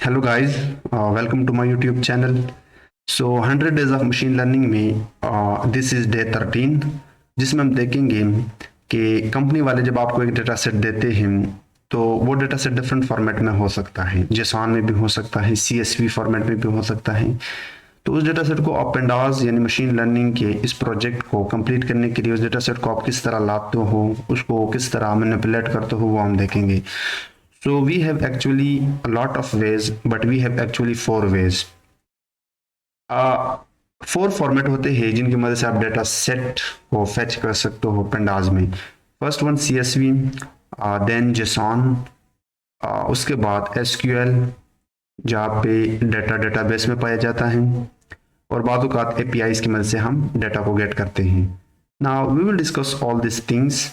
Hello guys, welcome to my YouTube channel. So 100 days of machine learning में this is day 13, जिसमें हम देखेंगे कि कंपनी वाले जब आपको एक डेटा सेट देते हैं तो वो डेटा सेट डिफरेंट फॉर्मेट में हो सकता है, जेसॉन में भी हो सकता है, सीएसवी फॉर्मेट में भी हो सकता है। तो उस डेटा सेट को आप पेंडास यानी मशीन लर्निंग के इस प्रोजेक्ट को कंप्लीट करने के लिए उस डेटा सेट को आप किस तरह लाते हो, उसको किस तरह मैनिपुलेट करते हो, वो हम देखेंगे। So we have actually a lot of ways, but we have actually four ways. Four format होते हैं जिनकी मदद से आप डेटा सेट को फेच कर सकते हो पेंडाज में। First one CSV, then JSON, उसके बाद SQL जहाँ पे डेटा डेटाबेस में पाया जाता है, और बाद औक़ात APIs की मदद से हम डेटा को गेट करते हैं। Now we will discuss all this things.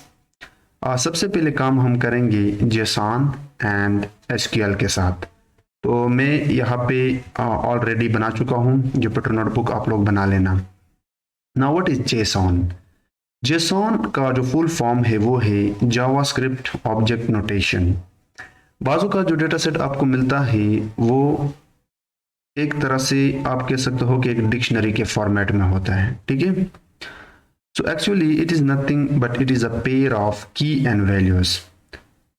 सबसे पहले काम हम करेंगे जेसॉन एंड SQL के साथ। तो मैं यहाँ पे ऑलरेडी बना चुका हूँ, जुपिटर नोटबुक आप लोग बना लेना। Now what is JSON? JSON का जो फुल फॉर्म है वो है जावास्क्रिप्ट ऑब्जेक्ट नोटेशन। बाजू का जो डेटा सेट आपको मिलता है वो एक तरह से आप कह सकते हो कि एक डिक्शनरी के फॉर्मेट में होता है, ठीक है। So actually it is nothing but it is a pair of key and values.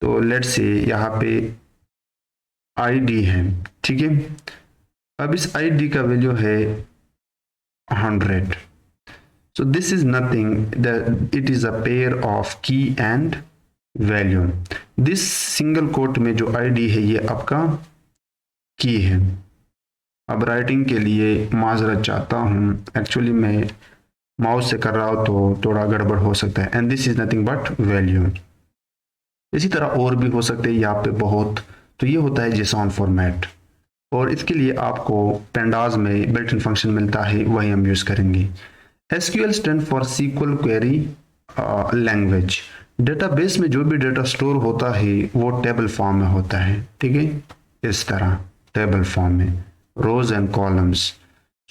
तो let's say यहाँ पे ID है, ठीक है। अब इस ID का वैल्यू है 100. So this is nothing, that it is a pair of key and value. This single quote में जो ID है ये आपका की है। अब राइटिंग के लिए माजरत चाहता हूँ, एक्चुअली मैं माउस से कर रहा हो तो थोड़ा गड़बड़ हो सकता है। And this is nothing but value. इसी तरह और भी हो सकते हैं यहाँ पे बहुत। तो ये होता है जेसॉन फॉर्मेट, और इसके लिए आपको पेंडास में बिल्ट इन फंक्शन मिलता है, वही हम यूज करेंगे। SQL stand for SQL query language. Database में जो भी डेटा स्टोर होता है वो टेबल फॉर्म में होता है, ठीक है। इस तरह टेबल फॉर्म में, रोज एंड कॉलम्स।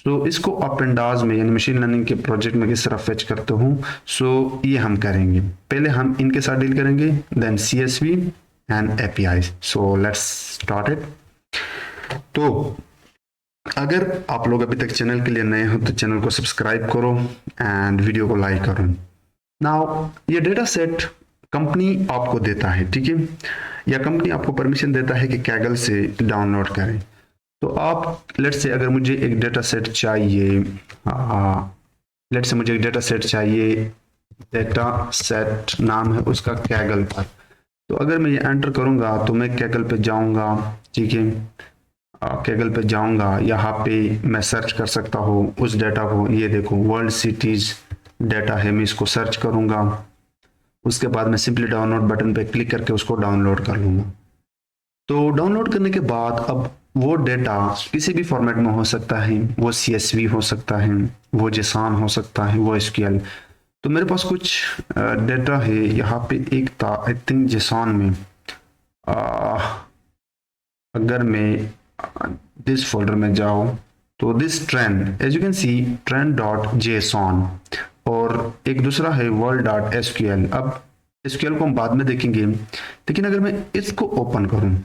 सो इसको आप पेंडास में यानी मशीन लर्निंग के प्रोजेक्ट में किस तरह फेच करते हो, सो ये हम करेंगे। पहले हम इनके साथ डील करेंगे, then CSV and APIs। So let's start it. तो अगर आप लोग अभी तक चैनल के लिए नए हो तो चैनल को सब्सक्राइब करो एंड वीडियो को लाइक करो। नाउ ये डेटा सेट कंपनी आपको देता है, ठीक है, या कंपनी आपको परमिशन देता है कि कैगल से डाउनलोड करें। तो आप लेट्स से अगर मुझे एक डेटा सेट चाहिए, लेट्स से मुझे एक डेटा सेट चाहिए, डेटा सेट नाम है उसका कैगल पर। तो अगर मैं ये एंटर करूंगा तो मैं कैगल पे जाऊंगा, ठीक है। कैगल पे जाऊंगा, यहाँ पे मैं सर्च कर सकता हूँ उस डेटा को। ये देखो वर्ल्ड सिटीज डेटा है, मैं इसको सर्च करूंगा। उसके बाद मैं सिंपली डाउनलोड बटन पे क्लिक करके उसको डाउनलोड कर लूंगा। तो डाउनलोड करने के बाद अब वो डेटा किसी भी फॉर्मेट में हो सकता है, वो CSV हो सकता है, वो जेसॉन हो सकता है, वो SQL। तो मेरे पास कुछ डेटा है यहाँ पे। एक था आई थिंक जेसॉन में। अगर मैं दिस फोल्डर में जाऊँ तो this trend, as you can see trend.json, और एक दूसरा है world.sql। अब SQL को हम बाद में देखेंगे, लेकिन अगर मैं इसको ओपन करूं,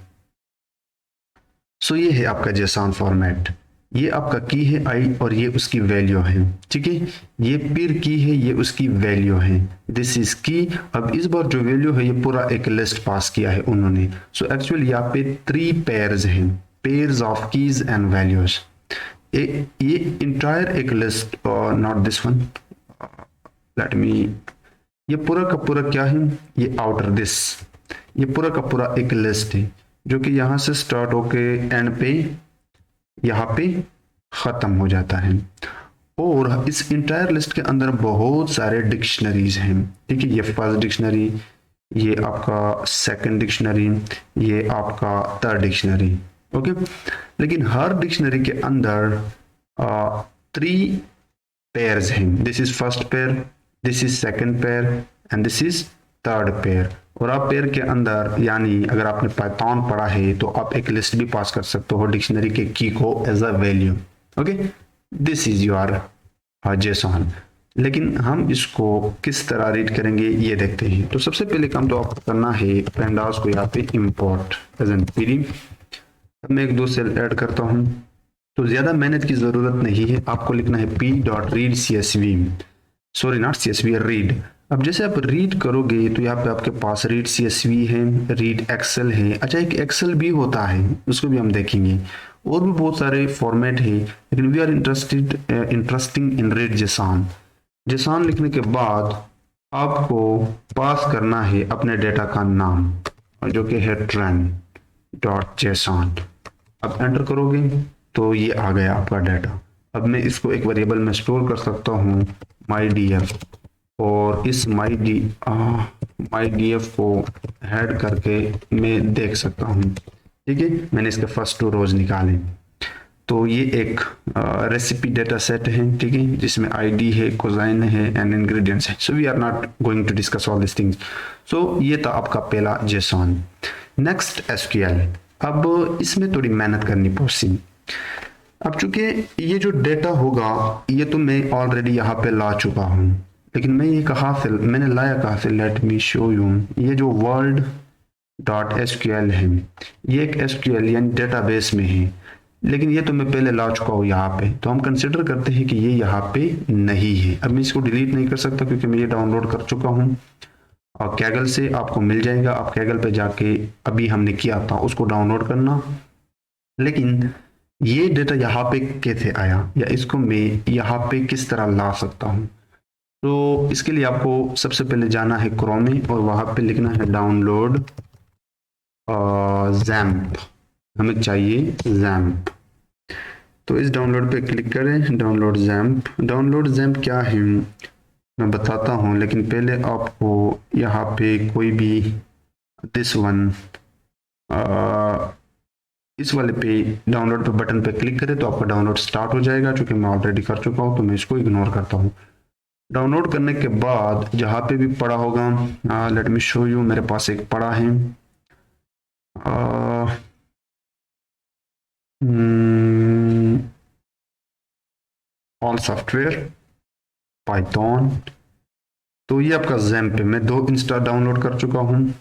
सो ये है आपका जेसॉन फॉर्मेट। ये आपका की है आई और ये उसकी वैल्यू है, ठीक है। ये पेयर की है, ये उसकी वैल्यू है, दिस इज की। अब इस बार जो वैल्यू है ये पूरा एक लिस्ट पास किया है उन्होंने। सो एक्चुअली यहाँ पे 3 पेयर्स हैं, pairs of keys and values. ये इंटायर एक list, not this one, let me, ये पूरा का पूरा क्या है, ये आउटर दिस, ये पूरा का पूरा एक लिस्ट है जो कि यहां से स्टार्ट होके एंड पे यहाँ पे खत्म हो जाता है। और इस इंटायर लिस्ट के अंदर बहुत सारे डिक्शनरीज हैं, ठीक है। ये फर्स्ट डिक्शनरी, ये आपका सेकंड डिक्शनरी, ये आपका थर्ड डिक्शनरी, ओके। लेकिन हर डिक्शनरी के अंदर 3 पेयर्स हैं। This is first pair, this is second pair and this is third pair. और आप पेयर के अंदर, यानी अगर आपने पाइथन पढ़ा है तो आप एक लिस्ट भी पास कर सकते हो डिक्शनरी के की को as a value, okay. This is your JSON. लेकिन हम इसको किस तरह रीड करेंगे ये देखते हैं। तो सबसे पहले काम तो आपको करना है पेंडास को यहाँ पे इंपोर्ट एज एन पीडी। अब मैं एक दो सेल ऐड करता हूँ। तो ज़्यादा मेहनत की ज़रूरत नहीं है, आपको लिखना है p.read csv, sorry not csv, read. अब जैसे आप रीड करोगे तो यहाँ पे आपके पास रीड csv है, रीड एक्सेल है। अच्छा, एक एक्सेल भी होता है, उसको भी हम देखेंगे। और भी बहुत सारे फॉर्मेट है, लेकिन we are interesting in read JSON. JSON लिखने के बाद आपको पास करना है अपने डेटा का नाम, जो कि है trend.json। अब एंटर करोगे तो ये आ गया आपका डाटा। अब मैं इसको एक वेरिएबल में स्टोर कर सकता हूँ mydf, और इस mydf को हेड करके मैं देख सकता हूँ। ठीक है, मैंने इसके फर्स्ट 2 रोज निकाले। तो ये एक रेसिपी डेटा सेट है, ठीक है, जिसमें आईडी है, कोजाइन है एंड इंग्रेडिएंट्स है। So we are not going to discuss all this things. So ये था आपका पहला जेसन। Next SQL. अब इसमें थोड़ी मेहनत करनी पड़ेगी। अब चूंकि ये जो डेटा होगा ये तो मैं ऑलरेडी यहाँ पे ला चुका हूँ, लेकिन मैं ये मैंने लाया कहाँ से, लेट मी शो यू। ये जो वर्ल्ड डॉट एसक्यूएल है, ये एक एसक्यूएल यानी डेटाबेस में है, लेकिन ये तो मैं पहले ला चुका हूँ यहाँ पे। तो हम कंसिडर करते हैं कि ये यहाँ पे नहीं है। अब मैं इसको डिलीट नहीं कर सकता क्योंकि मैं ये डाउनलोड कर चुका हूँ, और कैगल से आपको मिल जाएगा। आप कैगल पे जाके अभी हमने किया था उसको डाउनलोड करना। लेकिन ये डेटा यहाँ पे कैसे आया, या इसको मैं यहाँ पे किस तरह ला सकता हूँ? तो इसके लिए आपको सबसे पहले जाना है क्रोम में, और वहां पे लिखना है डाउनलोड जैम्प। हमें चाहिए जैम्प। तो इस डाउनलोड पे क्लिक करें, डाउनलोड जैम्प। डाउनलोड जैम्प क्या है मैं बताता हूँ, लेकिन पहले आपको यहाँ पे कोई भी दिस वन इस वाले पे डाउनलोड पे बटन पे क्लिक करें तो आपका डाउनलोड स्टार्ट हो जाएगा। चूंकि मैं ऑलरेडी कर चुका हूँ तो मैं इसको इग्नोर करता हूँ। डाउनलोड करने के बाद जहाँ पे भी पड़ा होगा, लेट मी शो यू, मेरे पास एक पड़ा है ऑल सॉफ्टवेयर पाइथन। तो ये आपका जैम्प पे मैं 2 इंस्टा डाउनलोड कर चुका हूँ।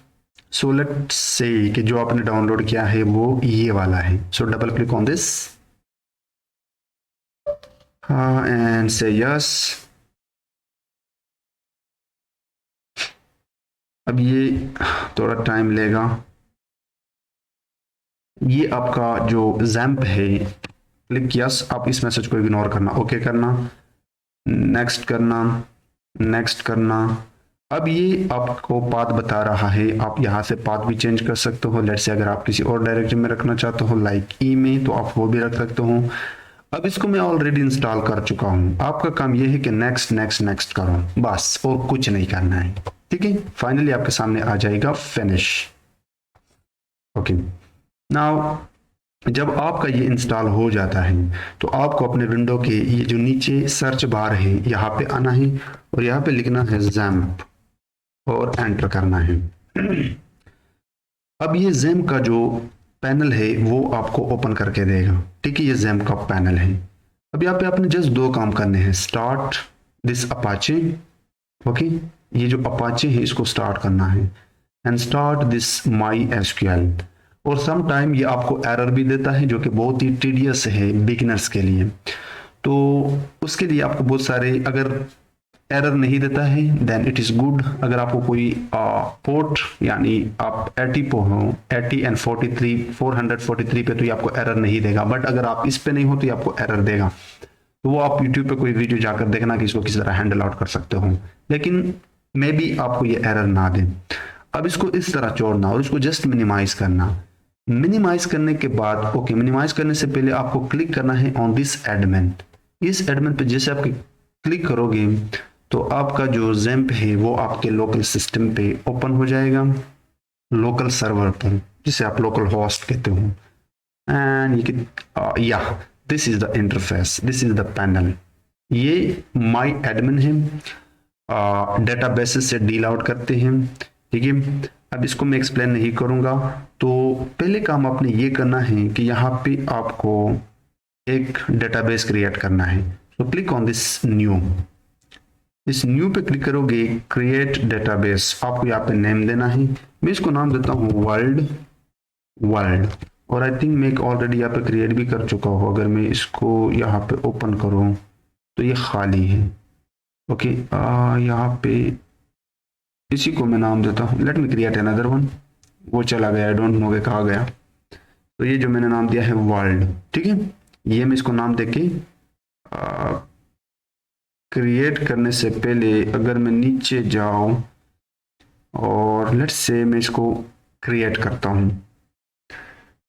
सो लेट्स से कि जो आपने डाउनलोड किया है वो ये वाला है। सो double click on this and से यस। अब ये थोड़ा टाइम लेगा। ये आपका जो जैम्प है, क्लिक यस। आप इस मैसेज को इग्नोर करना, ओके करना, नेक्स्ट करना, नेक्स्ट करना। अब ये आपको पाथ बता रहा है, आप यहाँ से पाथ भी चेंज कर सकते हो। लेट्स से अगर आप किसी और डायरेक्टरी में रखना चाहते हो लाइक ई में, तो आप वो भी रख सकते हो। अब इसको मैं ऑलरेडी इंस्टॉल कर चुका हूँ। आपका काम ये है कि नेक्स्ट नेक्स्ट नेक्स्ट करो, बस, और कुछ नहीं करना है। ठीक है, फाइनली आपके सामने आ जाएगा फिनिश। ओके, नाउ जब आपका ये इंस्टॉल हो जाता है तो आपको अपने विंडो के ये जो नीचे सर्च बार है यहाँ पे आना है, और यहाँ पे लिखना है जैम्प और एंटर करना है। अब ये जैम्प का जो पैनल है वो आपको ओपन करके देगा। ठीक है, ये जैम्प का पैनल है। अब यहाँ पे आपने जस्ट 2 काम करने हैं, स्टार्ट दिस अपाचे। ओके, ये जो अपाचे है इसको स्टार्ट करना है, and start this my SQL. और सम टाइम ये आपको एरर भी देता है, जो कि बहुत ही टीडियस है बिगिनर्स के लिए। तो उसके लिए आपको बहुत सारे, अगर एरर नहीं देता है देन इट इज गुड। अगर आपको कोई पोर्ट यानी आप 80 पे हो, 80 एंड 43 443 पे, तो ये आपको एरर नहीं देगा। बट अगर आप इस पे नहीं हो तो ये आपको एरर देगा। तो वो आप यूट्यूब पे कोई वीडियो जाकर देखना कि इसको किस तरह हैंडल आउट कर सकते हो, लेकिन मे बी आपको ये एरर ना दे। अब इसको इस तरह छोड़ना और इसको जस्ट मिनिमाइज करना। मिनिमाइज करने के बाद ओके, मिनिमाइज करने से पहले आपको क्लिक करना है ऑन दिस एडमिन। इस एडमिन पे जैसे आप क्लिक करोगे तो आपका जो जैम्प है वो आपके लोकल सिस्टम पे ओपन हो जाएगा, लोकल सर्वर पर, जिसे आप लोकल होस्ट कहते हो। एंड या this is the interface, this is the panel. ये माई एडमिन है, डेटाबेसेस से डील आउट करते हैं। ठीक है, अब इसको मैं एक्सप्लेन नहीं करूंगा। तो पहले काम आपने ये करना है कि यहाँ पे आपको एक डेटाबेस क्रिएट करना है। तो क्लिक ऑन दिस न्यू। इस न्यू पे क्लिक करोगे, क्रिएट डेटाबेस, आपको यहाँ पे नेम देना है। मैं इसको नाम देता हूँ वर्ल्ड। और आई थिंक मैं एक ऑलरेडी यहाँ पे क्रिएट भी कर चुका हूँ। अगर मैं इसको यहाँ पे ओपन करूँ तो ये खाली है। ओके, यहाँ पे इसी को मैं नाम देता हूँ, let me create another one. वो चला गया, आई डोंट नो कि कहाँ गया। तो ये जो मैंने नाम दिया है वर्ल्ड, ठीक है, ये मैं इसको नाम देके क्रिएट करने से पहले अगर मैं नीचे जाऊं और लेट्स से मैं इसको क्रिएट करता हूं,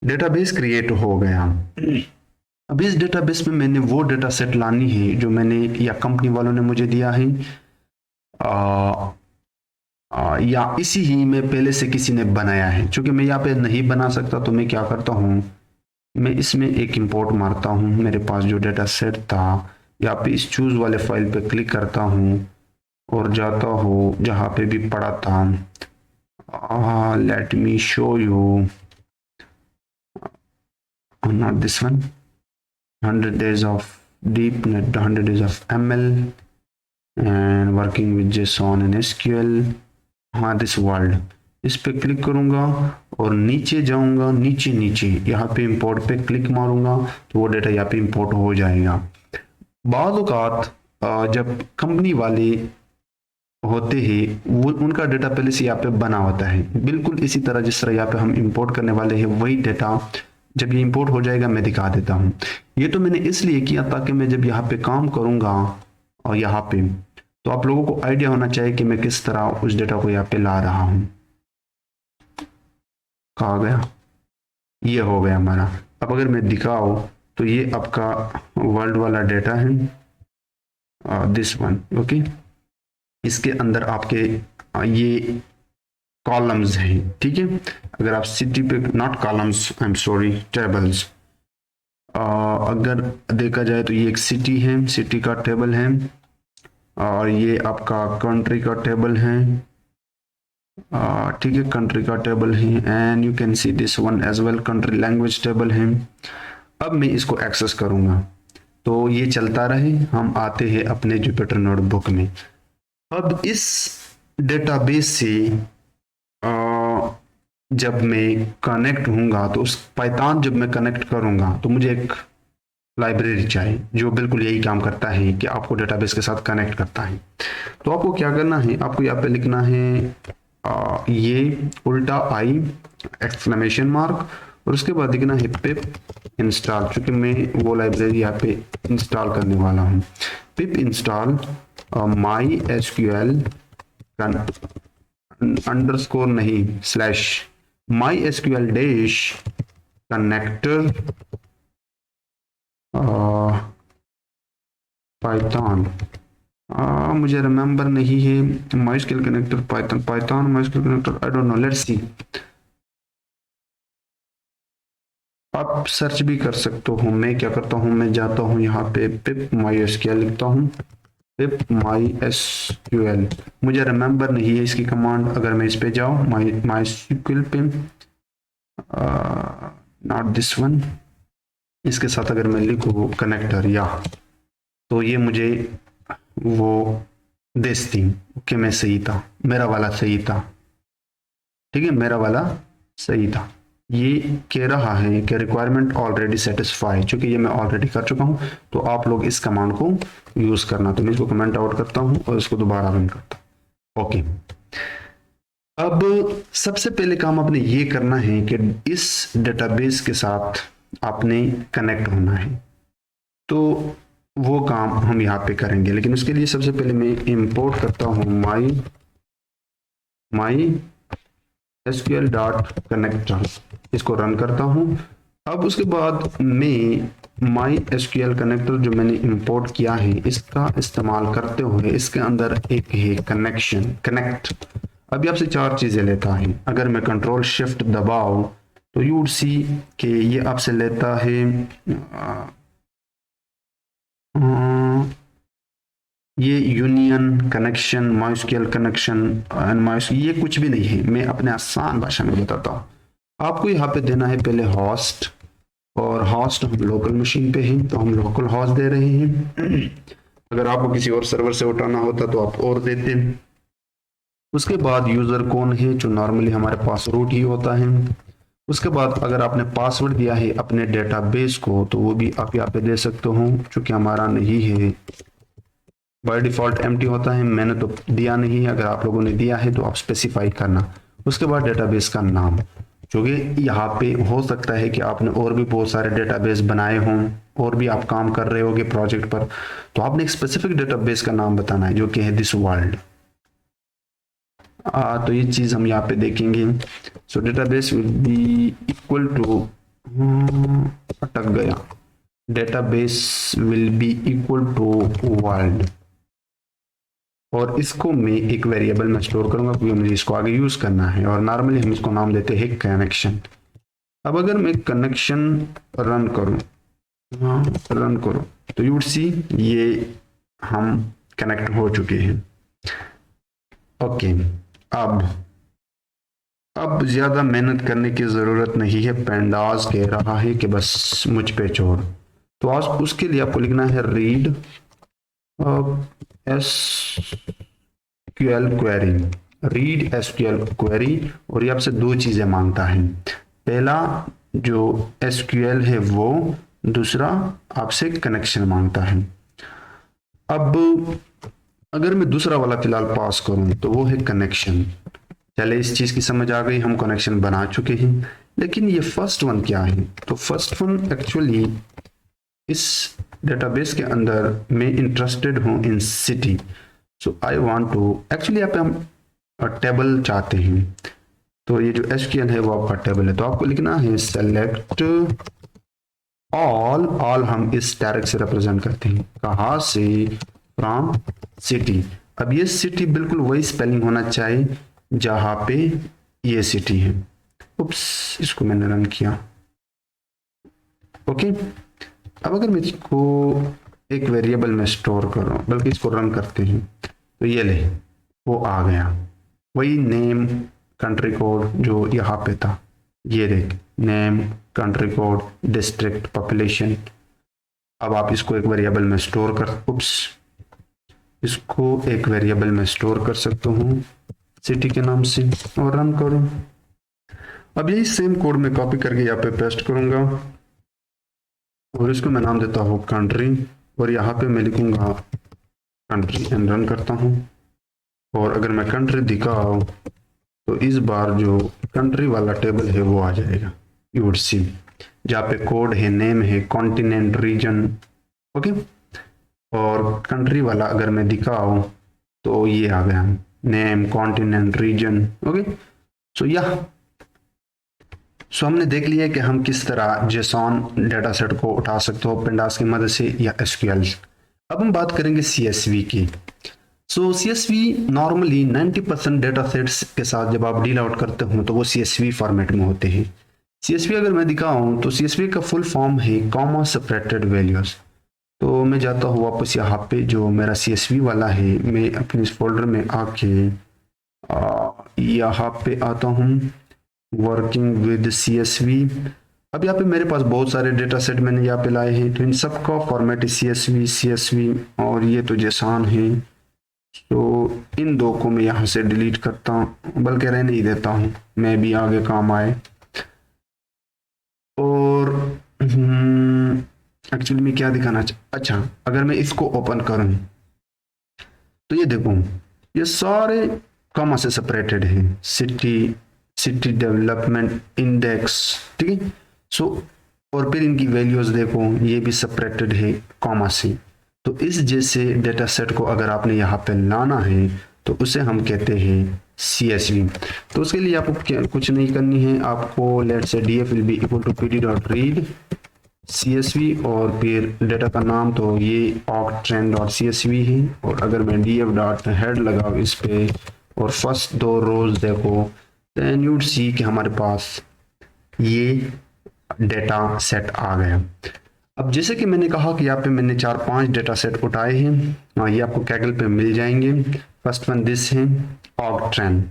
डेटाबेस क्रिएट हो गया। अब इस डेटाबेस में मैंने वो डेटा सेट लानी है जो मैंने या कंपनी वालों ने मुझे दिया है, या इसी ही में पहले से किसी ने बनाया है। क्योंकि मैं यहाँ पे नहीं बना सकता तो मैं क्या करता हूँ, मैं इसमें एक इंपोर्ट मारता हूँ। मेरे पास जो डेटा सेट था, यहाँ पे इस चूज वाले फाइल पे क्लिक करता हूँ और जाता हूँ जहाँ पे भी पड़ा था। Let me show you, not this one, 100 days of deep net, 100 days of ML and working with JSON and SQL। हाँ, दिस वर्ल्ड, इस पे क्लिक करूंगा और नीचे जाऊंगा, नीचे नीचे यहाँ पे इंपोर्ट पे क्लिक मारूंगा तो वो डेटा यहाँ पे इंपोर्ट हो जाएगा। बाद औकात जब कंपनी वाले होते हैं वो उनका डेटा पहले से यहाँ पे बना होता है, बिल्कुल इसी तरह जिस तरह यहाँ पे हम इंपोर्ट करने वाले हैं वही डेटा जब ये इंपोर्ट हो जाएगा मैं दिखा देता हूँ। ये तो मैंने इसलिए किया ताकि मैं जब यहाँ पे काम करूंगा और यहाँ पे तो आप लोगों को आइडिया होना चाहिए कि मैं किस तरह उस डेटा को यहाँ पे ला रहा हूँ। कहाँ गया, ये हो गया हमारा। अब अगर मैं दिखाऊं तो ये आपका वर्ल्ड वाला डेटा है, दिस वन। ओके, इसके अंदर आपके ये कॉलम्स हैं, ठीक है। अगर आप सिटी पे, not columns, I am sorry, tables, अगर देखा जाए तो ये एक सिटी है, सिटी का टेबल है, और ये आपका कंट्री का टेबल है, ठीक है, कंट्री का टेबल है, and you can see this one as well, country language table है। अब मैं इसको एक्सेस करूंगा तो ये चलता रहे। हम आते हैं अपने जुपिटर नोटबुक में। अब इस डेटाबेस से जब मैं कनेक्ट होऊंगा तो उस पाइथन जब मैं कनेक्ट करूंगा तो मुझे एक लाइब्रेरी चाहिए जो बिल्कुल यही काम करता है कि आपको डेटाबेस के साथ कनेक्ट करता है। तो आपको क्या करना है, आपको यहाँ पे लिखना है ये उल्टा आई एक्सक्लेमेशन मार्क और उसके बाद लिखना है पिप इंस्टॉल। चूंकि मैं वो लाइब्रेरी यहाँ पे इंस्टॉल करने वाला हूँ। Pip install my SQL underscore नहीं slash my SQL dash connector python, मुझे रिमेंबर नहीं है, MySQL connector python MySQL connector, I don't know, let's see. आप सर्च भी कर सकते हो। मैं क्या करता हूँ, मैं जाता हूँ यहाँ पे पिप माई एसक्यूएल लिखता हूँ, पिप माई एसक्यूएल, मुझे रिमेंबर नहीं है इसकी कमांड। अगर मैं इस पे जाऊँ माई एसक्यूएल पे, नॉट दिस वन, इसके साथ अगर मैं लिखूँ कनेक्टर या, तो ये मुझे वो देती कि मैं सही था, मेरा वाला सही था, ठीक है, मेरा वाला सही था। ये कह रहा है कि रिक्वायरमेंट ऑलरेडी सेटिस्फाई, चूंकि ये मैं ऑलरेडी कर चुका हूं तो आप लोग इस कमांड को यूज करना। तो मैं इसको कमेंट आउट करता हूं और इसको दोबारा रन करता हूं। ओके, अब सबसे पहले काम आपने ये करना है कि इस डेटाबेस के साथ आपने कनेक्ट होना है। तो वो काम हम यहाँ पे करेंगे, लेकिन उसके लिए सबसे पहले मैं इंपोर्ट करता हूँ माई एसक्यूएल डॉट कनेक्टर, इसको रन करता हूँ। अब उसके बाद मैं माई एसक्यूएल कनेक्टर जो मैंने इंपोर्ट किया है इसका इस्तेमाल करते हुए इसके अंदर एक है कनेक्शन कनेक्ट। अभी आपसे 4 चीजें लेता है। अगर मैं कंट्रोल शिफ्ट दबाऊं तो यू वुड सी कि ये आपसे लेता है ये union connection, MySQL connection and MySQL, ये कुछ भी नहीं है। मैं अपने आसान भाषा में बताता हूँ। आपको यहाँ पे देना है पहले होस्ट, और होस्ट हम लोकल मशीन पे हैं तो हम लोकल होस्ट दे रहे हैं। अगर आपको किसी और सर्वर से उठाना होता तो आप और देते। उसके बाद यूजर कौन है, जो नॉर्मली हमारे पास रूट ही होता है, उसके बाद अगर आपने पासवर्ड दिया है अपने डेटाबेस को तो वो भी आप यहाँ पे दे सकते हो, क्योंकि हमारा नहीं है, बाय डिफॉल्ट एम्प्टी होता है, मैंने तो दिया नहीं है। अगर आप लोगों ने दिया है तो आप स्पेसिफाई करना। उसके बाद डेटाबेस का नाम, जो कि यहाँ पे हो सकता है कि आपने और भी बहुत सारे डेटाबेस बनाए हों और भी आप काम कर रहे होगे प्रोजेक्ट पर, तो आपने एक स्पेसिफिक डेटाबेस का नाम बताना है जो कि है दिस वर्ल्ड। तो ये चीज हम यहाँ पे देखेंगे। So database will be equal to, अटक गया, database will be equal to world, और इसको मैं एक वेरिएबल में स्टोर करूंगा क्योंकि मुझे इसको आगे यूज करना है, और नॉर्मली हम इसको नाम देते हैं कनेक्शन। अब अगर मैं कनेक्शन रन करूं, रन करो, तो यू वुड सी ये हम कनेक्ट हो चुके हैं। ओके, अब ज्यादा मेहनत करने की जरूरत नहीं है, पेंडास कह रहा है कि बस मुझ पे छोड़, तो आज उसके लिए आपको लिखना है read SQL query, read SQL query, और ये आपसे दो चीजें मांगता है, पहला जो एसक्यूएल है वो, दूसरा आपसे कनेक्शन मांगता है। अब अगर मैं दूसरा वाला फिलहाल पास करूं तो वो है कनेक्शन। चले इस चीज की समझ आ गई, हम कनेक्शन बना चुके हैं, लेकिन ये फर्स्ट वन क्या है? तो फर्स्ट वन एक्चुअली इस डेटाबेस के अंदर मैं इंटरेस्टेड हूं in city, so I want to, actually यहाँ पे हम टेबल चाहते हैं, तो ये जो एसक्यूएल है वो आपका टेबल है, तो आपको लिखना है सेलेक्ट ऑल हम इस डायरेक्ट से रिप्रेजेंट करते हैं, कहाँ से? From city. अब ये सिटी बिल्कुल वही स्पेलिंग होना चाहिए जहां पे ये सिटी है। उप्स, इसको मैंने रन किया। ओके, अब अगर मैं इसको एक वेरिएबल में स्टोर कर रहा हूं, बल्कि इसको रन करते हैं, तो ये ले, वो आ गया, वही नेम कंट्री कोड जो यहाँ पे था, ये देख, name country code district population. अब आप इसको एक वेरिएबल में स्टोर कर, उप्स, इसको एक वेरिएबल में स्टोर कर सकता हूँ सिटी के नाम से, और रन करूं। अब यही सेम कोड में कॉपी करके यहाँ पे पेस्ट करूंगा, और इसको मैं नाम देता हूँ कंट्री, और यहाँ पे मैं लिखूंगा कंट्री एंड रन करता हूँ। और अगर मैं कंट्री दिखाऊं तो इस बार जो कंट्री वाला टेबल है वो आ जाएगा, यू वुड सी, जहाँ पे कोड है, नेम है, कॉन्टिनेंट, रीजन। ओके, और कंट्री वाला अगर मैं दिखाऊं तो ये आ गया, नेम, कॉन्टिनेंट, रीजन। ओके, सो हमने देख लिया कि हम किस तरह जेसॉन डेटा सेट को उठा सकते हो पेंडास की मदद से या एसक्यूएल। अब हम बात करेंगे सीएसवी की। सो सीएसवी नॉर्मली 90% डेटा सेट्स के साथ जब आप डील आउट करते हो तो वो सीएसवी फॉर्मेट में होते हैं। सीएसवी अगर मैं दिखाऊं तो सीएसवी का फुल फॉर्म है कॉमा सेपरेटेड वैल्यूज। तो मैं जाता हूँ वापस यहाँ पे, जो मेरा CSV वाला है, मैं अपने इस फोल्डर में आके यहाँ पे आता हूँ, वर्किंग विद CSV। अब यहाँ पे मेरे पास बहुत सारे डेटा सेट मैंने यहाँ पे लाए हैं, तो इन सब का फॉर्मेट है CSV, और ये तो जेसन है। तो इन दो को मैं यहाँ से डिलीट करता हूँ, बल्कि रहने ही देता हूँ, मैं भी आगे काम आए। और एक्चुअली मैं क्या दिखाना अच्छा, अगर मैं इसको ओपन करूं तो ये देखो, ये सारे कॉमा से सेपरेटेड है, सिटी डेवलपमेंट इंडेक्स, ठीक है। सो और फिर इनकी वैल्यूज देखो, ये भी सेपरेटेड है कॉमा से। तो इस जैसे डेटा सेट को अगर आपने यहाँ पे लाना है तो उसे हम कहते हैं CSV। तो उसके लिए आपको कुछ नहीं करनी है, आपको let's say df will be equal to pd.read CSV, और फिर डेटा का नाम तो ये octrend.csv है, और अगर मैं df.head लगाऊं इस पे और फर्स्ट दो रोज देखो, देन यू वुड सी कि हमारे पास ये डेटा सेट आ गया। अब जैसे कि मैंने कहा कि यहाँ पे मैंने 4-5 डेटा सेट उठाए हैं, ये आपको कैगल पे मिल जाएंगे। फर्स्ट वन दिस है octrend।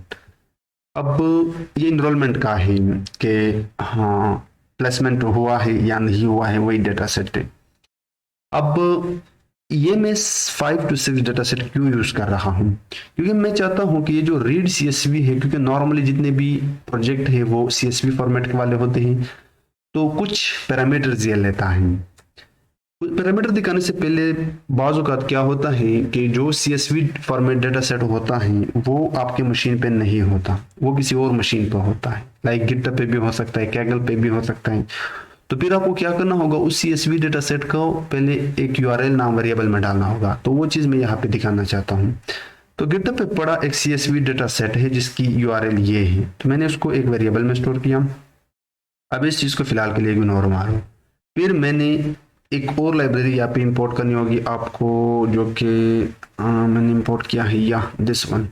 अब ये इनरोलमेंट का है कि हाँ प्लेसमेंट हुआ है या नहीं हुआ है, वही डेटा सेट है। अब ये मैं 5 to 6 डेटा सेट क्यों यूज कर रहा हूँ, क्योंकि मैं चाहता हूँ कि ये जो रीड CSV है, क्योंकि नॉर्मली जितने भी प्रोजेक्ट है वो CSV फॉर्मेट के वाले होते हैं, तो कुछ पैरामीटर्स ये लेता है। पैरामीटर दिखाने से पहले बाज़ औक़ात क्या होता है कि जो CSV फॉर्मेट डेटा सेट होता है वो आपके मशीन पे नहीं होता, वो किसी और मशीन पे होता है, लाइक गिटहब पे भी हो सकता है, कैगल पे भी हो सकता है। तो फिर आपको क्या करना होगा, उस CSV डेटा सेट को पहले एक URL नाम वेरिएबल में डालना होगा। तो वो चीज़ मैं यहाँ पे दिखाना चाहता हूँ। तो गिटहब पे पड़ा एक CSV डेटा सेट है जिसकी URL ये है, तो मैंने उसको एक वेरिएबल में स्टोर किया। अब इस चीज़ को फिलहाल के लिए इग्नोर मारो। फिर मैंने एक और लाइब्रेरी यहाँ पे इंपोर्ट करनी होगी आपको, जो कि मैंने इंपोर्ट किया है या दिस वन,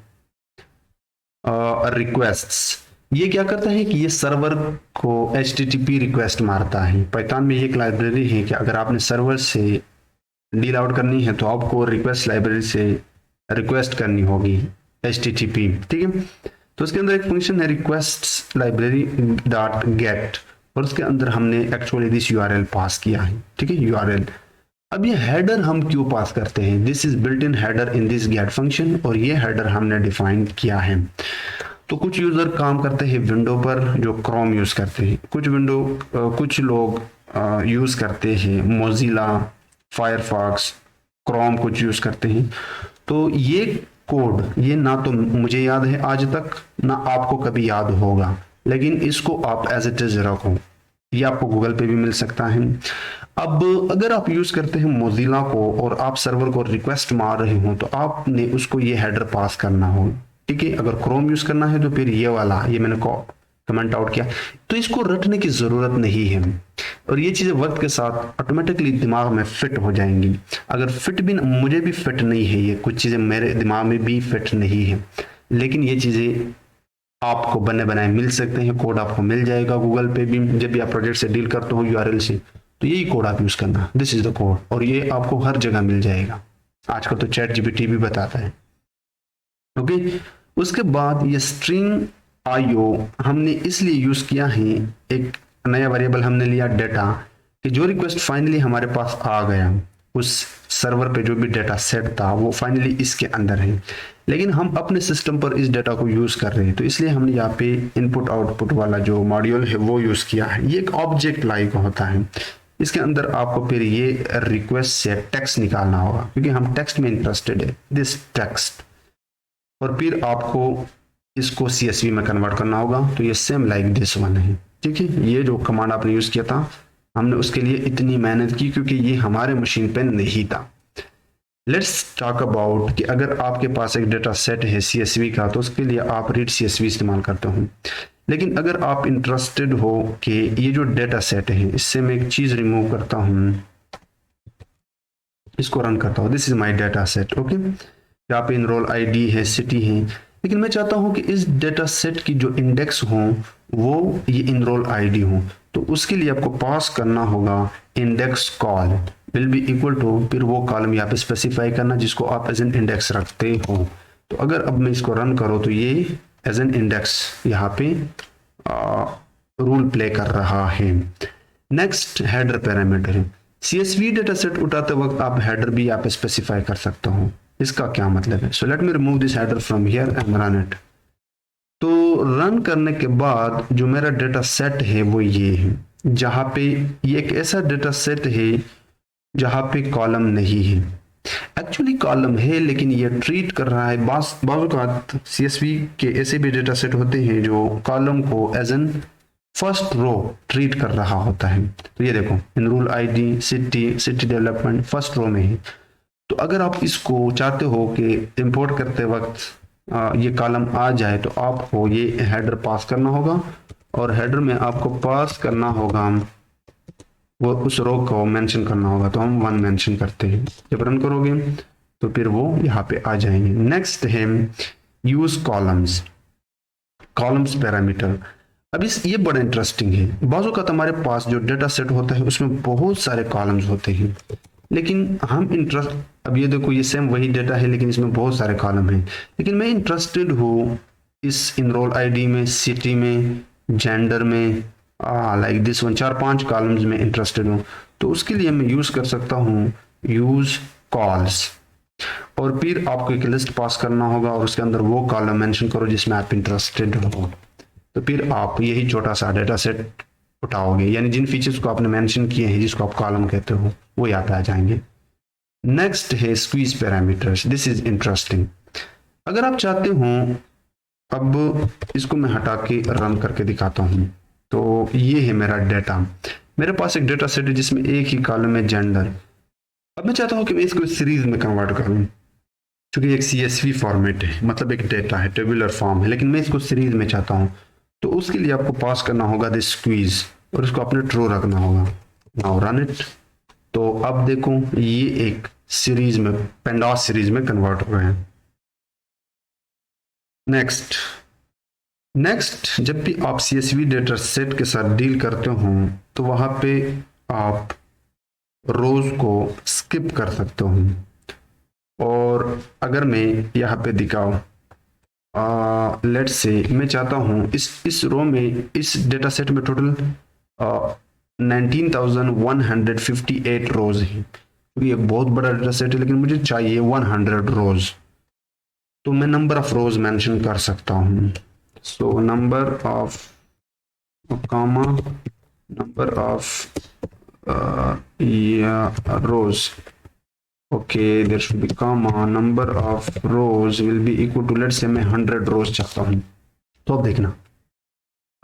रिक्वेस्ट्स। ये क्या करता है कि ये सर्वर को HTTP रिक्वेस्ट मारता है। पाइथन में ये एक लाइब्रेरी है कि अगर आपने सर्वर से डील आउट करनी है तो आपको रिक्वेस्ट लाइब्रेरी से रिक्वेस्ट करनी होगी HTTP, ठीक है। तो उसके अंदर एक फंक्शन है रिक्वेस्ट लाइब्रेरी डॉट गेट, और उसके अंदर हमने एक्चुअली दिस URL पास किया है, ठीक है, URL। अब ये हेडर हम क्यों पास करते हैं, this is built in header in this get function, और ये हेडर हमने डिफाइन किया है। तो कुछ यूजर काम करते हैं विंडो पर जो क्रोम यूज करते हैं, कुछ लोग यूज करते हैं मोजिला, फायरफॉक्स, क्रोम कुछ यूज करते हैं। तो ये कोड ये ना तो मुझे याद है आज तक, ना आपको कभी याद होगा, लेकिन इसको आप एज इट इज रखो, ये आपको गूगल पे भी मिल सकता है। अब अगर आप यूज करते हैं मोजिला को और आप सर्वर को रिक्वेस्ट मार रहे हो तो आपने उसको ये हेडर पास करना हो, ठीक है। अगर क्रोम यूज करना है तो फिर ये वाला, ये मैंने कमेंट आउट किया, तो इसको रटने की जरूरत नहीं है, और ये चीजें वक्त के साथ ऑटोमेटिकली दिमाग में फिट हो जाएंगी। अगर फिट भी, मुझे भी फिट नहीं है, ये कुछ चीजें मेरे दिमाग में भी फिट नहीं है, लेकिन ये चीजें आपको बने बनाए मिल सकते हैं, कोड आपको मिल जाएगा गूगल पे भी। जब भी आप प्रोजेक्ट से डील करते हो URL से, तो यही कोड आप यूज करना, दिस इज द कोड, और ये आपको हर जगह मिल जाएगा। आजकल तो ChatGPT भी बताता है, ओके। उसके बाद ये स्ट्रिंग IO हमने इसलिए यूज किया है, एक नया वेरिएबल हमने लिया डेटा, कि जो रिक्वेस्ट फाइनली हमारे पास आ गया उस सर्वर पे, जो भी डेटा सेट था वो फाइनली इसके अंदर है, लेकिन हम अपने सिस्टम पर इस डेटा को यूज कर रहे हैं, तो इसलिए हमने यहाँ पे इनपुट आउटपुट वाला जो मॉड्यूल है वो यूज किया है। ये एक ऑब्जेक्ट लाइक होता है, इसके अंदर आपको फिर ये रिक्वेस्ट से टेक्स्ट निकालना होगा, क्योंकि हम टेक्स्ट में इंटरेस्टेड है, दिस टेक्स्ट, और फिर आपको इसको CSV में कन्वर्ट करना होगा। तो ये सेम लाइक दिस वन है, ठीक है। ये जो कमांड आपने यूज किया था, हमने उसके लिए इतनी मेहनत की क्योंकि ये हमारे मशीन पे नहीं था। लेट्स टॉक अबाउट कि अगर आपके पास एक डेटा सेट है CSV का, तो उसके लिए आप रीड CSV इस्तेमाल करते हो। लेकिन अगर आप इंटरेस्टेड हो कि ये जो डेटा सेट है, इससे मैं एक चीज रिमूव करता हूं, इसको रन करता हूं, this is my data set, okay. यहाँ पे इनरोल ID है, सिटी है, लेकिन मैं चाहता हूं कि इस डेटा सेट की जो इंडेक्स हो वो ये इनरोल ID हो, तो उसके लिए आपको पास करना होगा index col will be equal to, फिर वो कॉलम यहाँ पे स्पेसिफाई करना जिसको आप एज एन इंडेक्स रखते हो। तो अगर अब मैं इसको रन करूँ तो ये एज एन इंडेक्स यहाँ पे रूल प्ले कर रहा है। नेक्स्ट हेडर पैरामीटर है, CSV डेटा सेट उठाते वक्त आप हेडर भी यहाँ पे स्पेसिफाई कर सकते हो। इसका क्या मतलब है, so let me remove this header from here and run it. तो रन करने के बाद जो मेरा डेटा सेट है वो ये है, जहाँ पे ये एक ऐसा डेटा सेट है जहाँ पे कॉलम नहीं है, एक्चुअली कॉलम है लेकिन ये ट्रीट कर रहा है, बाज़ CSV के ऐसे भी डेटा सेट होते हैं जो कॉलम को as an first row treat कर रहा होता है। तो ये देखो enrollee ID, city development first row में है। तो अगर आप इसको चाहते हो कि इंपोर्ट करते वक्त ये कॉलम आ जाए, तो आपको ये हेडर पास करना होगा, और हेडर में आपको पास करना होगा वो उस रो को मेंशन करना होगा। तो हम 1 मेंशन करते हैं, जब रन करोगे तो फिर वो यहाँ पे आ जाएंगे। नेक्स्ट है यूज कॉलम्स पैरामीटर। अब ये बड़ा इंटरेस्टिंग है। बाजू का हमारे पास जो डेटा सेट होता है उसमें बहुत सारे कॉलम्स होते हैं, लेकिन हम अब ये देखो ये सेम वही डेटा है लेकिन इसमें बहुत सारे कॉलम हैं, लेकिन मैं इंटरेस्टेड हूँ इस इनरोल ID में, सिटी में, जेंडर में, लाइक दिस वन, 4-5 कॉलम्स में इंटरेस्टेड हूँ। तो उसके लिए मैं यूज कर सकता हूँ यूज कॉल्स, और फिर आपको एक लिस्ट पास करना होगा और उसके अंदर वो कॉलम मेंशन करो जिसमें आप इंटरेस्टेड हो। तो फिर आप यही छोटा सा डेटा सेट उठाओगे, यानी जिन फीचर्स को आपने मेंशन किए हैं जिसको आप कॉलम कहते हो वो यहाँ पे आ जाएंगे। नेक्स्ट है squeeze parameters, this is interesting. अगर आप चाहते हो, अब इसको मैं हटा के रन करके दिखाता हूँ। तो ये है मेरा डेटा, मेरे पास एक डेटा सेट है जिसमें एक ही कॉलम है जेंडर। अब मैं चाहता हूँ कि मैं इसको सीरीज में कन्वर्ट करूँ, क्योंकि एक CSV फॉर्मेट है, मतलब एक डेटा है, टेबुलर फॉर्म है, लेकिन मैं इसको सीरीज में चाहता हूँ। तो उसके लिए आपको पास करना होगा दिस स्क्वीज और इसको अपने ट्रू रखना होगा। Now run it. तो अब देखो ये एक सीरीज में, पेंडास सीरीज में कन्वर्ट हो गए हैं। नेक्स्ट जब भी आप CSV डेटा सेट के साथ डील करते हो तो वहां पे आप रोज को स्किप कर सकते हो। और अगर मैं यहाँ पे दिखाऊं, लेट्स से मैं चाहता हूँ इस रो में, इस डेटा सेट में टोटल 19,158 रोज हैं, क्योंकि एक बहुत बड़ा डेटा सेट है, लेकिन मुझे चाहिए 100 रोज। तो मैं नंबर ऑफ रोज मेंशन कर सकता हूँ। So number of comma number of rows, okay, there should be comma, number of rows will be equal to, let's say मैं 100 rows चाहता हूँ। तो अब देखना,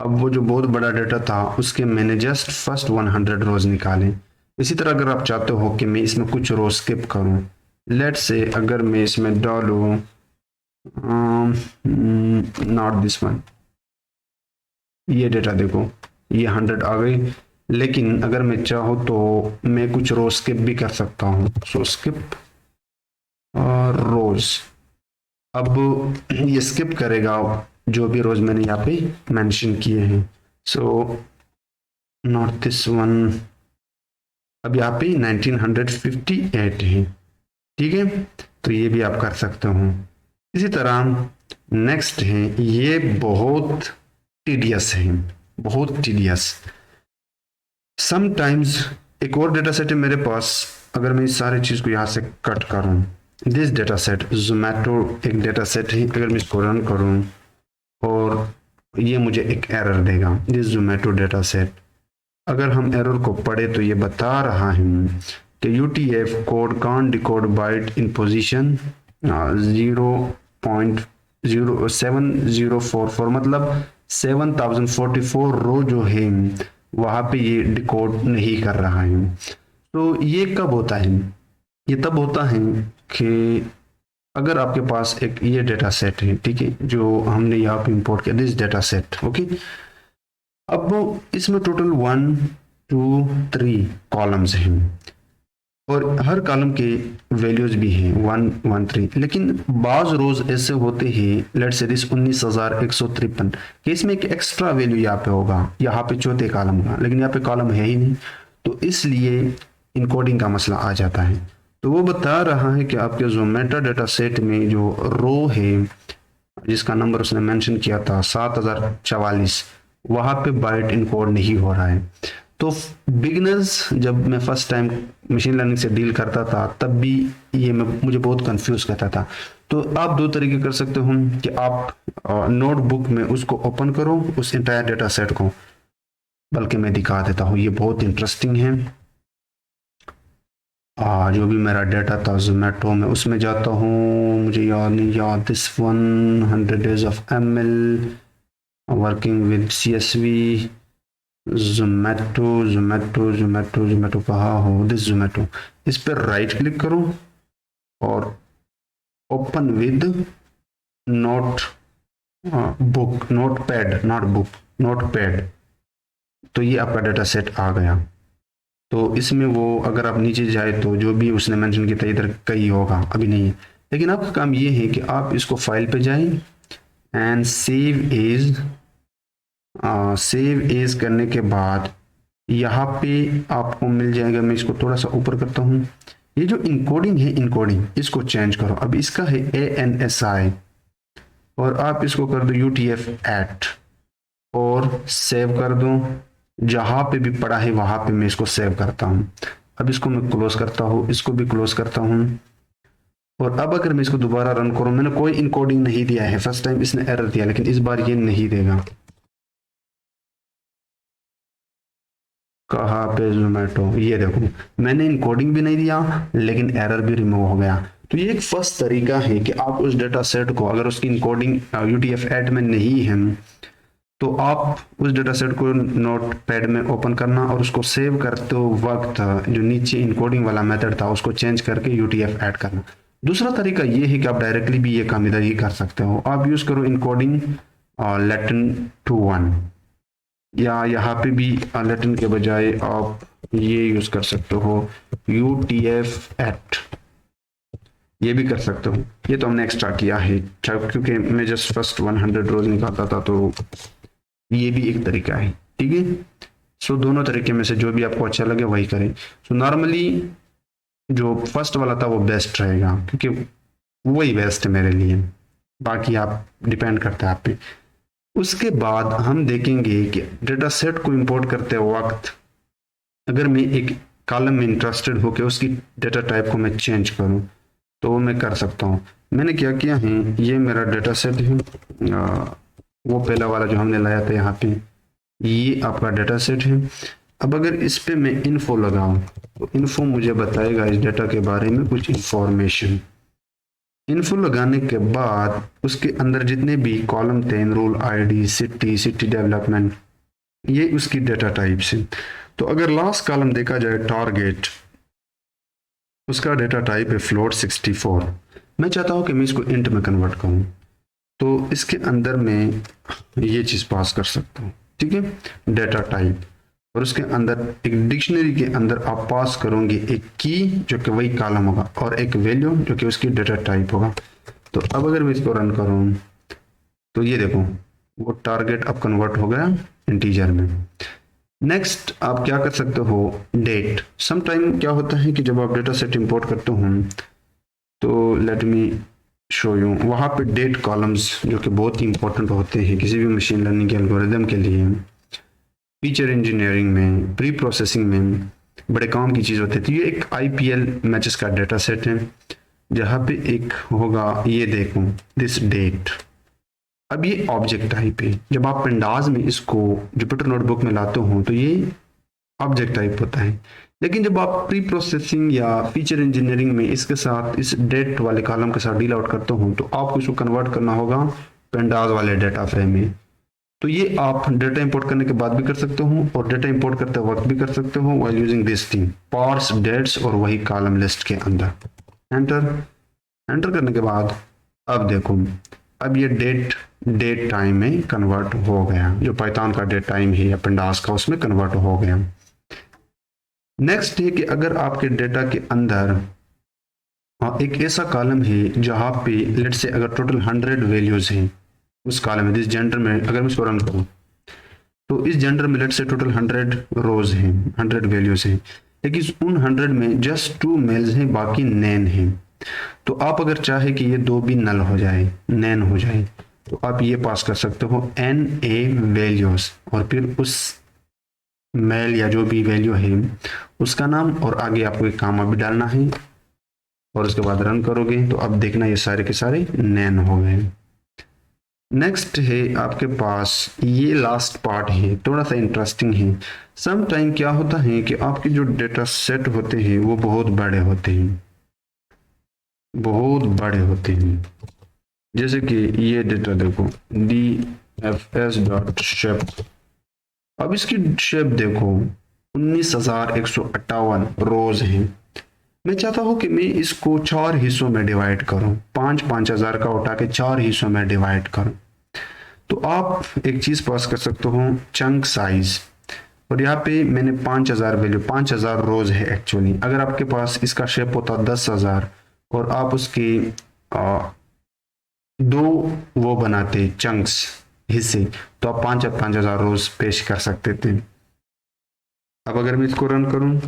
अब वो जो बहुत बड़ा डेटा था उसके मैंने जस्ट फर्स्ट 100 रोज निकाले। इसी तरह अगर आप चाहते हो कि मैं इसमें कुछ रोज स्किप करूं, लेट्स से अगर मैं इसमें डालूं नॉट दिस वन, ये डेटा देखो ये 100 आ गई, लेकिन अगर मैं चाहूँ तो मैं कुछ रोज स्किप भी कर सकता हूँ। सो स्किप रोज, अब ये स्किप करेगा जो भी रोज मैंने यहाँ पे मेंशन किए हैं। सो नॉट दिस वन, अब यहाँ पे 1958 है, ठीक है। तो ये भी आप कर सकते हो। इसी तरह नेक्स्ट है, ये बहुत टीडियस है, बहुत टीडियस। समटाइम्स एक और डेटा सेट है मेरे पास, अगर मैं इस सारी चीज को यहाँ से कट करूं, दिस डेटा सेट जोमेटो एक डेटा सेट है, अगर मैं इसको रन करूं और ये मुझे एक एरर देगा, दिस जोमेटो डेटा सेट। अगर हम एरर को पढ़े तो ये बता रहा है कि UTF code can't decode byte in position 0.07044, मतलब 7044 रो जो है वहां पे ये डिकोड नहीं कर रहा है। तो ये कब होता है? ये तब होता है कि अगर आपके पास एक ये डेटा सेट है, ठीक है, जो हमने यहाँ पे इंपोर्ट किया, दिस डेटा सेट, ओके। अब इसमें टोटल 1 2 3 कॉलम्स हैं और हर कॉलम के वैल्यूज भी हैं 1 1 3, लेकिन बाज रोज ऐसे होते हैं, लेट्स से दिस 19,153 कि इसमें एक एक्स्ट्रा वैल्यू यहाँ पे होगा, यहाँ पे चौथे कॉलम का, लेकिन यहाँ पे कॉलम है ही नहीं, तो इसलिए इनकोडिंग का मसला आ जाता है। तो वो बता रहा है कि आपके जोमेटो डेटा सेट में जो रो है जिसका नंबर उसने मेंशन किया था 7044, वहां पे बाइट इनकोड नहीं हो रहा है। तो बिगिनर्स, जब मैं फर्स्ट टाइम मशीन लर्निंग से डील करता था तब भी ये मुझे बहुत कंफ्यूज करता था। तो आप दो तरीके कर सकते हो कि आप नोटबुक में उसको ओपन करो, उस इंटायर डेटा सेट को, बल्कि मैं दिखा देता हूँ, ये बहुत इंटरेस्टिंग है। जो भी मेरा डेटा था जोमेटो में, उसमें जाता हूँ, मुझे याद नहीं, याद this 100 days of ML working with CSV, Zomato कहाँ हो, दिस जोमेटो, इस पर राइट क्लिक करो और ओपन विद नोटपैड। तो ये आपका डेटा सेट आ गया। तो इसमें वो अगर आप नीचे जाए तो जो भी उसने मेंशन किया था इधर कहीं होगा, अभी नहीं है, लेकिन आपका काम ये है कि आप इसको फाइल पे जाएं एंड सेव एज करने के बाद यहाँ पे आपको मिल जाएगा, मैं इसको थोड़ा सा ऊपर करता हूँ, ये जो इनकोडिंग है, इनकोडिंग इसको चेंज करो। अब इसका है ANSI और आप इसको कर दो UTF-8 और सेव कर दो। जहां पे भी पड़ा है वहां पे मैं इसको सेव करता हूं। अब इसको मैं क्लोज करता हूँ, इसको भी क्लोज करता हूँ। और अब अगर मैं इसको दोबारा रन करूँ, मैंने कोई इनकोडिंग नहीं दिया है, फर्स्ट टाइम इसने एरर दिया, लेकिन इस बार ये नहीं देगा। कहाँ पे जोमेटो, ये देखो मैंने इनकोडिंग भी नहीं दिया लेकिन एरर भी रिमूव हो गया। तो ये एक फर्स्ट तरीका है कि आप उस डेटा सेट को, अगर उसकी इनकोडिंग UTF-8 में नहीं है, तो आप उस डेटा सेट को नोट पैड में ओपन करना और उसको सेव करते वक्त जो नीचे इनकोडिंग वाला मेथड था उसको चेंज करके UTF-8 करना। दूसरा तरीका ये है कि आप डायरेक्टली भी ये काम इधर ही कर सकते हो। आप यूज करो इनकोडिंग लैटिन टू 1, या यहाँ पे भी लैटिन के बजाय आप ये यूज कर सकते हो UTF-8, ये भी कर सकते हो। ये तो हमने एक्स्ट्रा किया है क्योंकि मैं जस्ट फर्स्ट 100 रोज निकालता था, तो ये भी एक तरीका है, ठीक है। सो दोनों तरीके में से जो भी आपको अच्छा लगे वही करें। सो नॉर्मली जो फर्स्ट वाला था वो बेस्ट रहेगा, क्योंकि वही बेस्ट है मेरे लिए, बाकी आप डिपेंड करता है आप पे। उसके बाद हम देखेंगे कि डेटा सेट को इंपोर्ट करते वक्त अगर मैं एक कॉलम में इंटरेस्टेड होकर उसकी डेटा टाइप को मैं चेंज करूं तो वो मैं कर सकता हूं। मैंने क्या किया है, ये मेरा डेटा सेट है, वो पहला वाला जो हमने लाया था यहाँ पे, ये आपका डेटा सेट है। अब अगर इस पे मैं इन्फो लगाऊं तो इन्फो मुझे बताएगा इस डेटा के बारे में कुछ इंफॉर्मेशन। इन्फो लगाने के बाद उसके अंदर जितने भी कॉलम थे, एनरोल आईडी, सिटी डेवलपमेंट, ये उसकी डेटा टाइप्स है। तो अगर लास्ट कॉलम देखा जाए टारगेट, उसका डेटा टाइप है फ्लोट 64। मैं चाहता हूं कि मैं इसको इंट में कन्वर्ट करूं, तो इसके अंदर मैं ये चीज पास कर सकता हूँ, ठीक है, डेटा टाइप। और उसके अंदर एक डिक्शनरी के अंदर आप पास करोगे एक की जो कि वही कॉलम होगा और एक वैल्यू जो कि उसकी डेटा टाइप होगा। तो अब अगर मैं इसको रन करूं तो ये देखो वो टारगेट अब कन्वर्ट हो गया इंटीजर में। नेक्स्ट आप क्या कर सकते हो, डेट। सम टाइम क्या होता है कि जब आप डेटा सेट इंपोर्ट करते हो तो लेट मी शो यू, वहाँ पे डेट कॉलम्स जो कि बहुत ही इंपॉर्टेंट होते हैं किसी भी मशीन लर्निंग के एल्गोरिदम के लिए, फीचर इंजीनियरिंग में, प्री प्रोसेसिंग में बड़े काम की चीज़ होती है। तो ये एक IPL मैचेस का डेटा सेट है जहाँ पे एक होगा, ये देखो दिस डेट। अब ये ऑब्जेक्ट टाइप है, जब आप पेंडाज में इसको जुपिटर नोटबुक में लाते हो तो ये ऑब्जेक्ट टाइप होता है। लेकिन जब आप प्री प्रोसेसिंग या फीचर इंजीनियरिंग में इसके साथ, इस डेट वाले कॉलम के साथ डील आउट करते हो तो आपको इसको कन्वर्ट करना होगा पेंडाज वाले डेटा फ्रेम में। तो ये आप डेटा इंपोर्ट करने के बाद भी कर सकते हो और डेटा इंपोर्ट करते वक्त भी कर सकते हो while using this thing parse dates, और वही कॉलम लिस्ट के अंदर एंटर करने के बाद अब देखो अब ये डेट टाइम में कन्वर्ट हो गया, जो पाइथन का डेट टाइम है या पेंडास का उसमें कन्वर्ट हो गया। नेक्स्ट है कि अगर आपके डेटा के अंदर एक ऐसा कॉलम है जहां पे लेट से अगर टोटल 100 वैल्यूज हैं उस कॉलम में, दिस जेंडर में अगर मैं इसको रन करूं तो इस जेंडर में लेट से टोटल 100 रोज हैं, 100 वैल्यूज हैं, लेकिन उन 100 में जस्ट 2 मेल्स हैं, बाकी नैन हैं। तो आप अगर चाहे कि ये दो भी नल हो जाए, नैन हो जाए, तो आप ये पास कर सकते हो NA वैल्यूज और फिर उस मेल या जो भी वैल्यू है उसका नाम, और आगे आपको एक काम अभी डालना है और उसके बाद रन करोगे तो अब देखना ये सारे के सारे नैन हो गए। नेक्स्ट है आपके पास ये लास्ट पार्ट है, थोड़ा सा इंटरेस्टिंग है। सम टाइम क्या होता है कि आपके जो डेटा सेट होते हैं वो बहुत बड़े होते हैं, बहुत बड़े होते हैं। जैसे कि ये डेटा देखो DFS.shape, अब इसकी शेप देखो 19,158 रोज हैं। मैं चाहता हूं कि मैं इसको 4 हिस्सों में डिवाइड करूं, 5,000 का उठा के 4 हिस्सों में डिवाइड करूं। तो आप एक चीज पास कर सकते हो चंक साइज, और यहाँ पे मैंने 5,000 वैल्यू, 5,000 रोज है एक्चुअली। अगर आपके पास इसका शेप होता 10,000 और आप उसके दो वो बनाते चंक्स, हिस्से, तो आप 5,000 रोज पेश कर सकते थे। अब अगर मैं इसको रन करूं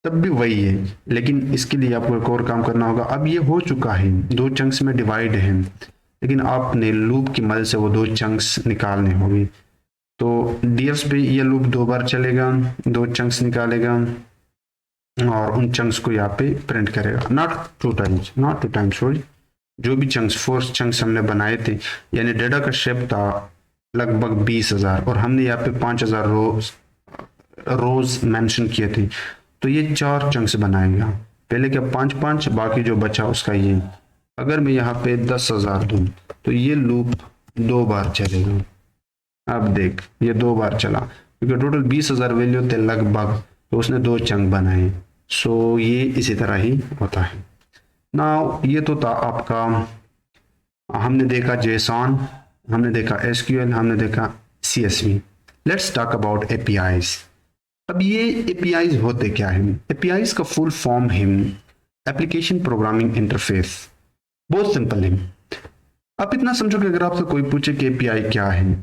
तब भी वही है, लेकिन इसके लिए आपको एक और काम करना होगा। अब ये हो चुका है, 2 चंक्स में डिवाइड है, लेकिन आपने लूप की मदद से वो 2 चंक्स निकालने होंगे। तो DFS पे ये लूप 2 बार चलेगा, 2 चंक्स निकालेगा, और उन चंक्स को यहाँ पे प्रिंट करेगा, नॉट टू टाइम्स सॉरी, जो भी चंक्स 4 चंक्स हमने बनाए थे, यानी डेटा का शेप था लगभग 20,000 और हमने यहाँ पे 5,000 रोज मेंशन किए थे, तो ये 4 चंक्स बनाएगा। पहले क्या 5-5, बाकी जो बचा उसका ये। अगर मैं यहाँ पे 10,000 दूं तो ये लूप 2 बार चलेगा। अब देख ये 2 बार चला, क्योंकि टोटल 20,000 वैल्यू थे लगभग, तो उसने 2 चंक बनाए। सो ये इसी तरह ही होता है ना। ये तो था आपका, हमने देखा जेसॉन, हमने देखा एसक्यूएल, हमने देखा CSV. Let's talk about APIs. अब ये एपीआईज होते क्या है? एपीआईज का फुल फॉर्म है एप्लीकेशन प्रोग्रामिंग इंटरफेस। बहुत सिंपल है। आप इतना समझो कि अगर आपसे कोई पूछे कि एपीआई क्या है,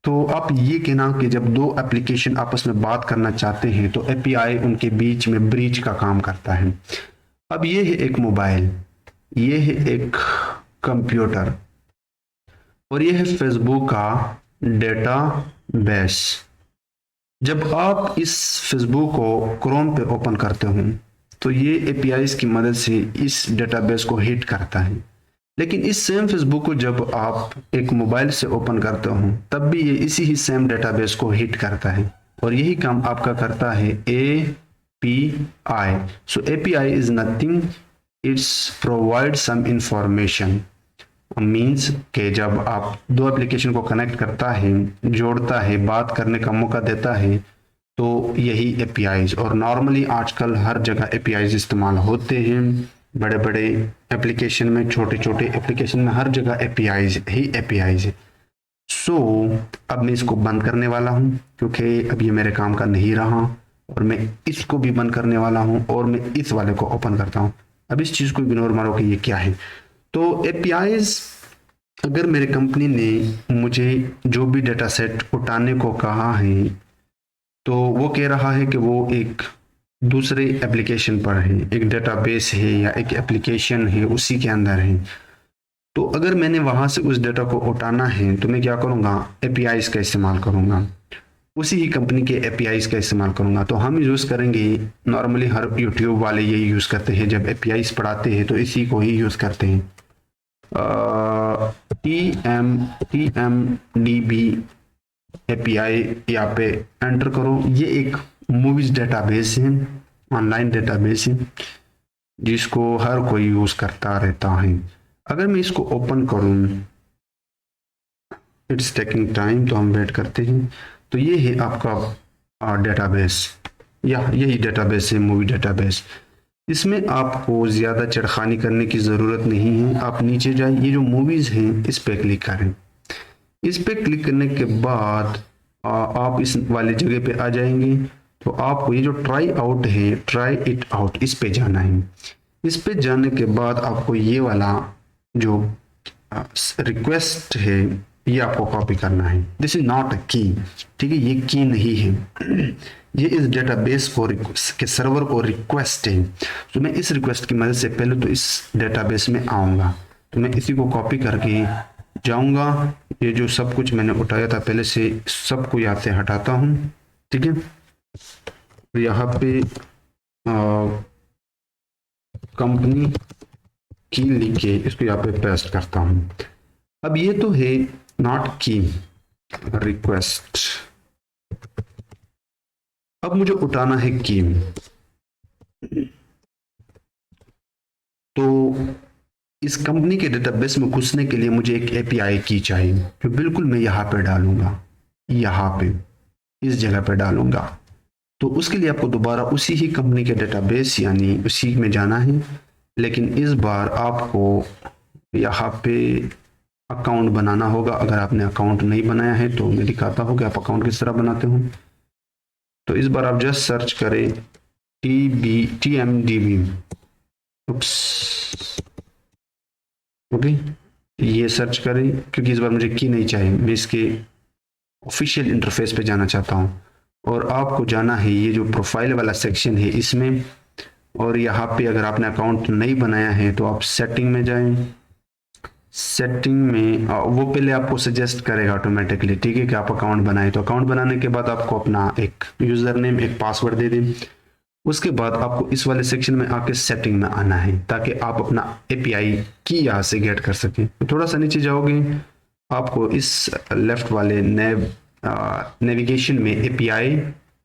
तो आप ये कहना कि जब 2 एप्लीकेशन आपस में बात करना चाहते हैं तो एपीआई उनके बीच में ब्रिज का काम करता है। अब ये है एक मोबाइल, ये है एक कंप्यूटर और ये है फेसबुक का डेटा बेस। जब आप इस फेसबुक को क्रोम पे ओपन करते हो तो ये एपीआईज की मदद से इस डेटाबेस को हिट करता है। लेकिन इस सेम फेसबुक को जब आप एक मोबाइल से ओपन करते हो तब भी ये इसी ही सेम डेटाबेस को हिट करता है, और यही काम आपका करता है API. So API is nothing, it's provide some information. Means कि जब आप 2 एप्लीकेशन को कनेक्ट करता है, जोड़ता है, बात करने का मौका देता है, तो यही एपीआईज। और नॉर्मली आजकल हर जगह एपीआईज इस्तेमाल होते हैं, बड़े बड़े एप्लीकेशन में, छोटे छोटे एप्लीकेशन में, हर जगह एपीआईज ही एपीआईज है। सो अब मैं इसको बंद करने वाला हूँ, क्योंकि अब ये मेरे काम का नहीं रहा, और मैं इसको भी बंद करने वाला हूँ और मैं इस वाले को ओपन करता हूँ। अब इस चीज़ को इग्नोर मारो कि ये क्या है। तो एपीआईज, अगर मेरे कंपनी ने मुझे जो भी डेटा सेट उठाने को कहा है, तो वो कह रहा है कि वो एक दूसरे एप्लीकेशन पर है, एक डेटाबेस है या एक एप्लीकेशन है, उसी के अंदर है। तो अगर मैंने वहां से उस डेटा को उठाना है तो मैं क्या करूँगा? एपीआईज का इस्तेमाल करूँगा, उसी ही कंपनी के एपीआईज का इस्तेमाल करूँगा। तो हम यूज़ करेंगे, नॉर्मली हर यूट्यूब वाले यही यूज़ करते हैं, जब एपीआईज पढ़ाते हैं तो इसी को ही यूज़ करते हैं। TMDB एपीआई यहाँ पे एंटर करो। ये एक मूवीज डेटाबेस है, ऑनलाइन डेटाबेस है, जिसको हर कोई यूज करता रहता है। अगर मैं इसको ओपन करूं, इट्स टेकिंग टाइम, तो हम वेट करते हैं। तो ये है आपका डेटाबेस, या यही डेटाबेस है, मूवी डेटाबेस। इसमें आपको ज़्यादा छेड़खानी करने की ज़रूरत नहीं है। आप नीचे जाइए, ये जो मूवीज़ हैं इस पर क्लिक करें। इस पे क्लिक करने के बाद आप इस वाले जगह पे आ जाएंगे। तो आपको ये जो ट्राई आउट है, ट्राई इट आउट, इस पे जाना है। इस पे जाने के बाद आपको ये वाला जो रिक्वेस्ट है ये आपको कॉपी करना है। दिस इज नॉट अ की, ठीक है, ये की नहीं है, ये इस डेटाबेस को के सर्वर को रिक्वेस्ट है। तो मैं इस रिक्वेस्ट की मदद से पहले तो इस डेटाबेस में आऊँगा। तो मैं इसी को कॉपी करके जाऊंगा। ये जो सब कुछ मैंने उठाया था पहले से, सबको यहाँ से हटाता हूँ, ठीक है। तो यहाँ पे कंपनी की लिख के इसको यहाँ पे पेस्ट करता हूँ। अब ये तो है नॉट की, रिक्वेस्ट। अब मुझे उठाना है की। तो इस कंपनी के डेटाबेस में घुसने के लिए मुझे एक एपीआई की चाहिए, जो बिल्कुल मैं यहाँ पे डालूंगा, यहाँ पे इस जगह पे डालूंगा। तो उसके लिए आपको दोबारा उसी ही कंपनी के डेटाबेस यानी उसी में जाना है, लेकिन इस बार आपको यहाँ पे अकाउंट बनाना होगा। अगर आपने अकाउंट नहीं बनाया है तो मैं दिखाता हूँ कि आप अकाउंट किस तरह बनाते हो। तो इस बार आप जस्ट सर्च करें TMDB, ओके, ये सर्च करें, क्योंकि इस बार मुझे की नहीं चाहिए, मैं इसके ऑफिशियल इंटरफेस पे जाना चाहता हूँ। और आपको जाना है ये जो प्रोफाइल वाला सेक्शन है इसमें, और यहाँ पे अगर आपने अकाउंट नहीं बनाया है तो आप सेटिंग में जाएं। सेटिंग में वो पहले आपको सजेस्ट करेगा ऑटोमेटिकली, ठीक है, कि आप अकाउंट बनाएं। तो अकाउंट बनाने के बाद आपको अपना एक यूजर नेम, एक पासवर्ड दे दें। उसके बाद आपको इस वाले सेक्शन में आके सेटिंग में आना है ताकि आप अपना एपीआई की यहाँ से गेट कर सकें। तो थोड़ा सा नीचे जाओगे, आपको इस लेफ्ट वाले नेविगेशन में एपीआई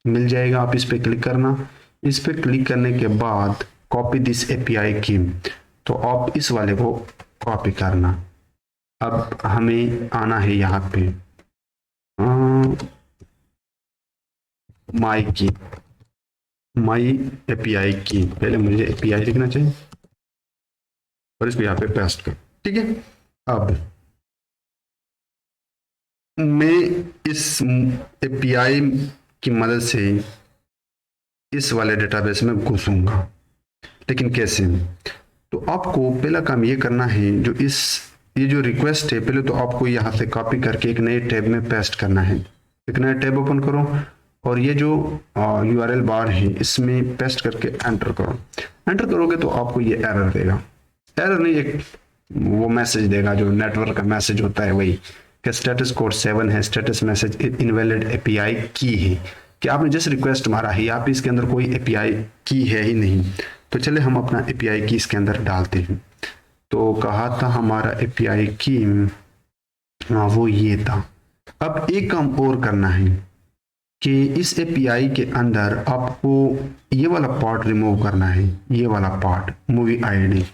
मिल जाएगा, आप इस पे क्लिक करना। इस पे क्लिक करने के बाद कॉपी दिस एपीआई की, तो आप इस वाले को कॉपी करना। अब हमें आना है यहाँ पे माई एपीआई की, पहले मुझे एपीआई लिखना चाहिए और इसको यहाँ पे पेस्ट कर, ठीक है। अब मैं इस एपीआई की मदद से इस वाले डेटाबेस में घुसूंगा, लेकिन कैसे? तो आपको पहला काम ये करना है, ये जो रिक्वेस्ट है पहले तो आपको यहाँ से कॉपी करके एक नए टैब में पेस्ट करना है। एक नया टैब ओपन करो और ये जो यूआरएल बार है इसमें पेस्ट करके एंटर करो। एंटर करोगे तो आपको ये एरर देगा, एरर नहीं, एक वो मैसेज देगा जो नेटवर्क का मैसेज होता है वही, कि स्टेटस कोड 7 है, स्टेटस मैसेज इनवैलिड एपीआई की है, कि आपने जिस रिक्वेस्ट मारा है यहाँ पे इसके अंदर कोई एपीआई की है ही नहीं। तो चले हम अपना एपीआई की इसके अंदर डालते हैं। तो कहा था हमारा एपीआई की वो ये था। अब एक काम और करना है कि इस एपीआई के अंदर आपको ये वाला पार्ट रिमूव करना है, ये वाला पार्ट मूवी आईडी।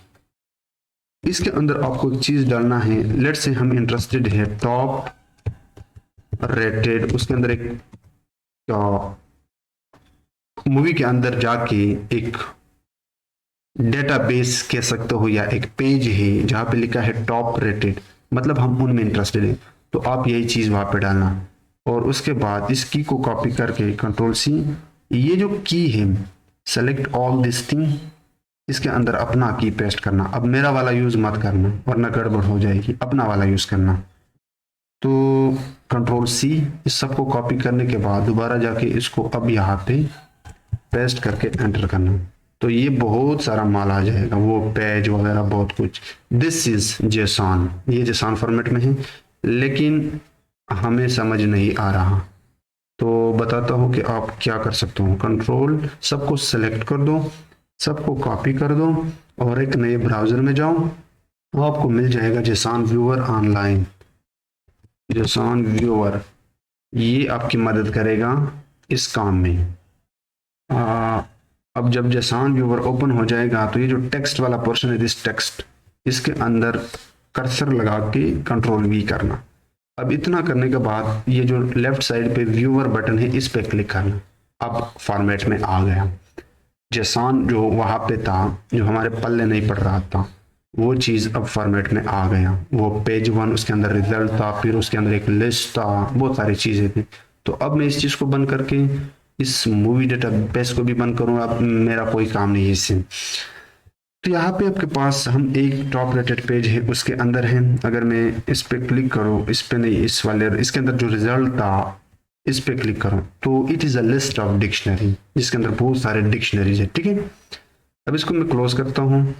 इसके अंदर आपको एक चीज डालना है, लेट्स से हम इंटरेस्टेड है टॉप रेटेड, उसके अंदर एक मूवी के अंदर जाके एक डेटाबेस कह सकते हो या एक पेज है जहां पे लिखा है टॉप रेटेड, मतलब हम उनमें इंटरेस्टेड हैं। तो आप यही चीज वहां पे डालना और उसके बाद इस की को कॉपी करके कंट्रोल सी, ये जो की है सेलेक्ट ऑल दिस थिंग, इसके अंदर अपना की पेस्ट करना। अब मेरा वाला यूज मत करना वरना गड़बड़ हो जाएगी, अपना वाला यूज करना। तो कंट्रोल सी, इस सबको कॉपी करने के बाद दोबारा जाके इसको अब यहाँ पे पेस्ट करके एंटर करना। तो ये बहुत सारा माल आ जाएगा, वो पेज वगैरह बहुत कुछ। दिस इज जेसन, ये जेसन फॉर्मेट में है लेकिन हमें समझ नहीं आ रहा। तो बताता हूँ कि आप क्या कर सकते हो। कंट्रोल सबको सेलेक्ट कर दो, सबको कॉपी कर दो और एक नए ब्राउजर में जाओ, तो आपको मिल जाएगा Jason viewer online. Jason viewer ये आपकी मदद करेगा इस काम में। अब जब जेसन व्यूअर ओपन हो जाएगा तो ये जो टेक्स्ट वाला पोर्शन है, दिस टेक्स्ट, इसके अंदर कर्सर लगा के कंट्रोल वी करना। अब इतना करने के बाद ये जो लेफ्ट साइड पे व्यूअर बटन है इस पे क्लिक करना। अब फॉर्मेट में आ गया। जेसन जो वहां पे था, जो हमारे पल्ले नहीं पड़ रहा था, वो चीज अब फॉर्मेट में आ गया। वो पेज 1, उसके अंदर रिजल्ट था, फिर उसके अंदर एक लिस्ट था, बहुत सारी चीजें थी। तो अब मैं इस चीज को बंद करके इस मूवी डेटाबेस को भी बंद करूंगा, अब मेरा कोई काम नहीं है इससे। तो यहाँ पे आपके पास हम एक टॉप रेटेड पेज है उसके अंदर है। अगर मैं इस पे क्लिक करूँ, इस पे नहीं, इस वाले, इसके अंदर जो रिजल्ट था इस पे क्लिक करूँ तो it is a list of dictionary, जिसके अंदर बहुत सारे डिक्शनरीज है, ठीक है। अब इसको मैं क्लोज करता हूँ।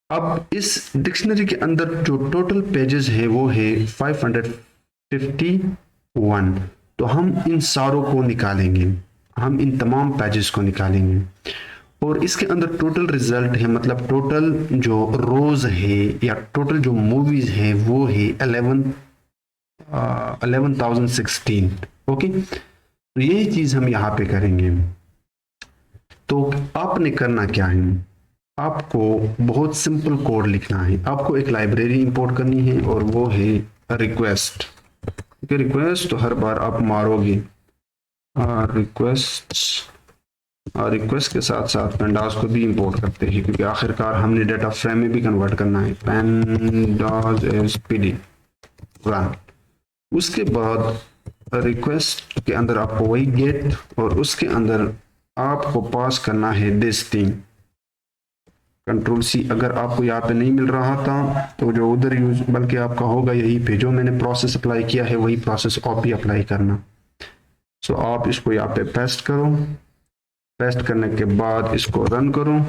अब इस डिक्शनरी के अंदर जो टोटल पेजेस है वो है 551। तो हम इन सारों को निकालेंगे, हम इन तमाम पेजेस को निकालेंगे और इसके अंदर टोटल रिजल्ट है, मतलब टोटल जो रोज है या टोटल जो मूवीज है वो है 11,016। ओके, तो यही चीज हम यहाँ पे करेंगे। तो आपने करना क्या है, आपको बहुत सिंपल कोड लिखना है। आपको एक लाइब्रेरी इंपोर्ट करनी है और वो है रिक्वेस्ट। रिक्वेस्ट तो हर बार आप मारोगे रिक्वेस्ट के साथ साथ पेंडास को भी इंपोर्ट करते हैं क्योंकि आखिरकार हमने डेटा फ्रेम में भी कन्वर्ट करना है। Pandas SPD run. उसके बाद रिक्वेस्ट के अंदर आपको वही गेट और उसके अंदर आपको पास करना है दिस थिंग। Control C. अगर आपको यहाँ पे नहीं मिल रहा था तो जो उधर यूज, बल्कि आपका होगा यही पे, जो मैंने प्रोसेस अप्लाई किया है वही प्रोसेस आप भी अप्लाई करना। सो आप इसको यहाँ पे पेस्ट करो, पेस्ट करने के बाद इसको रन करो।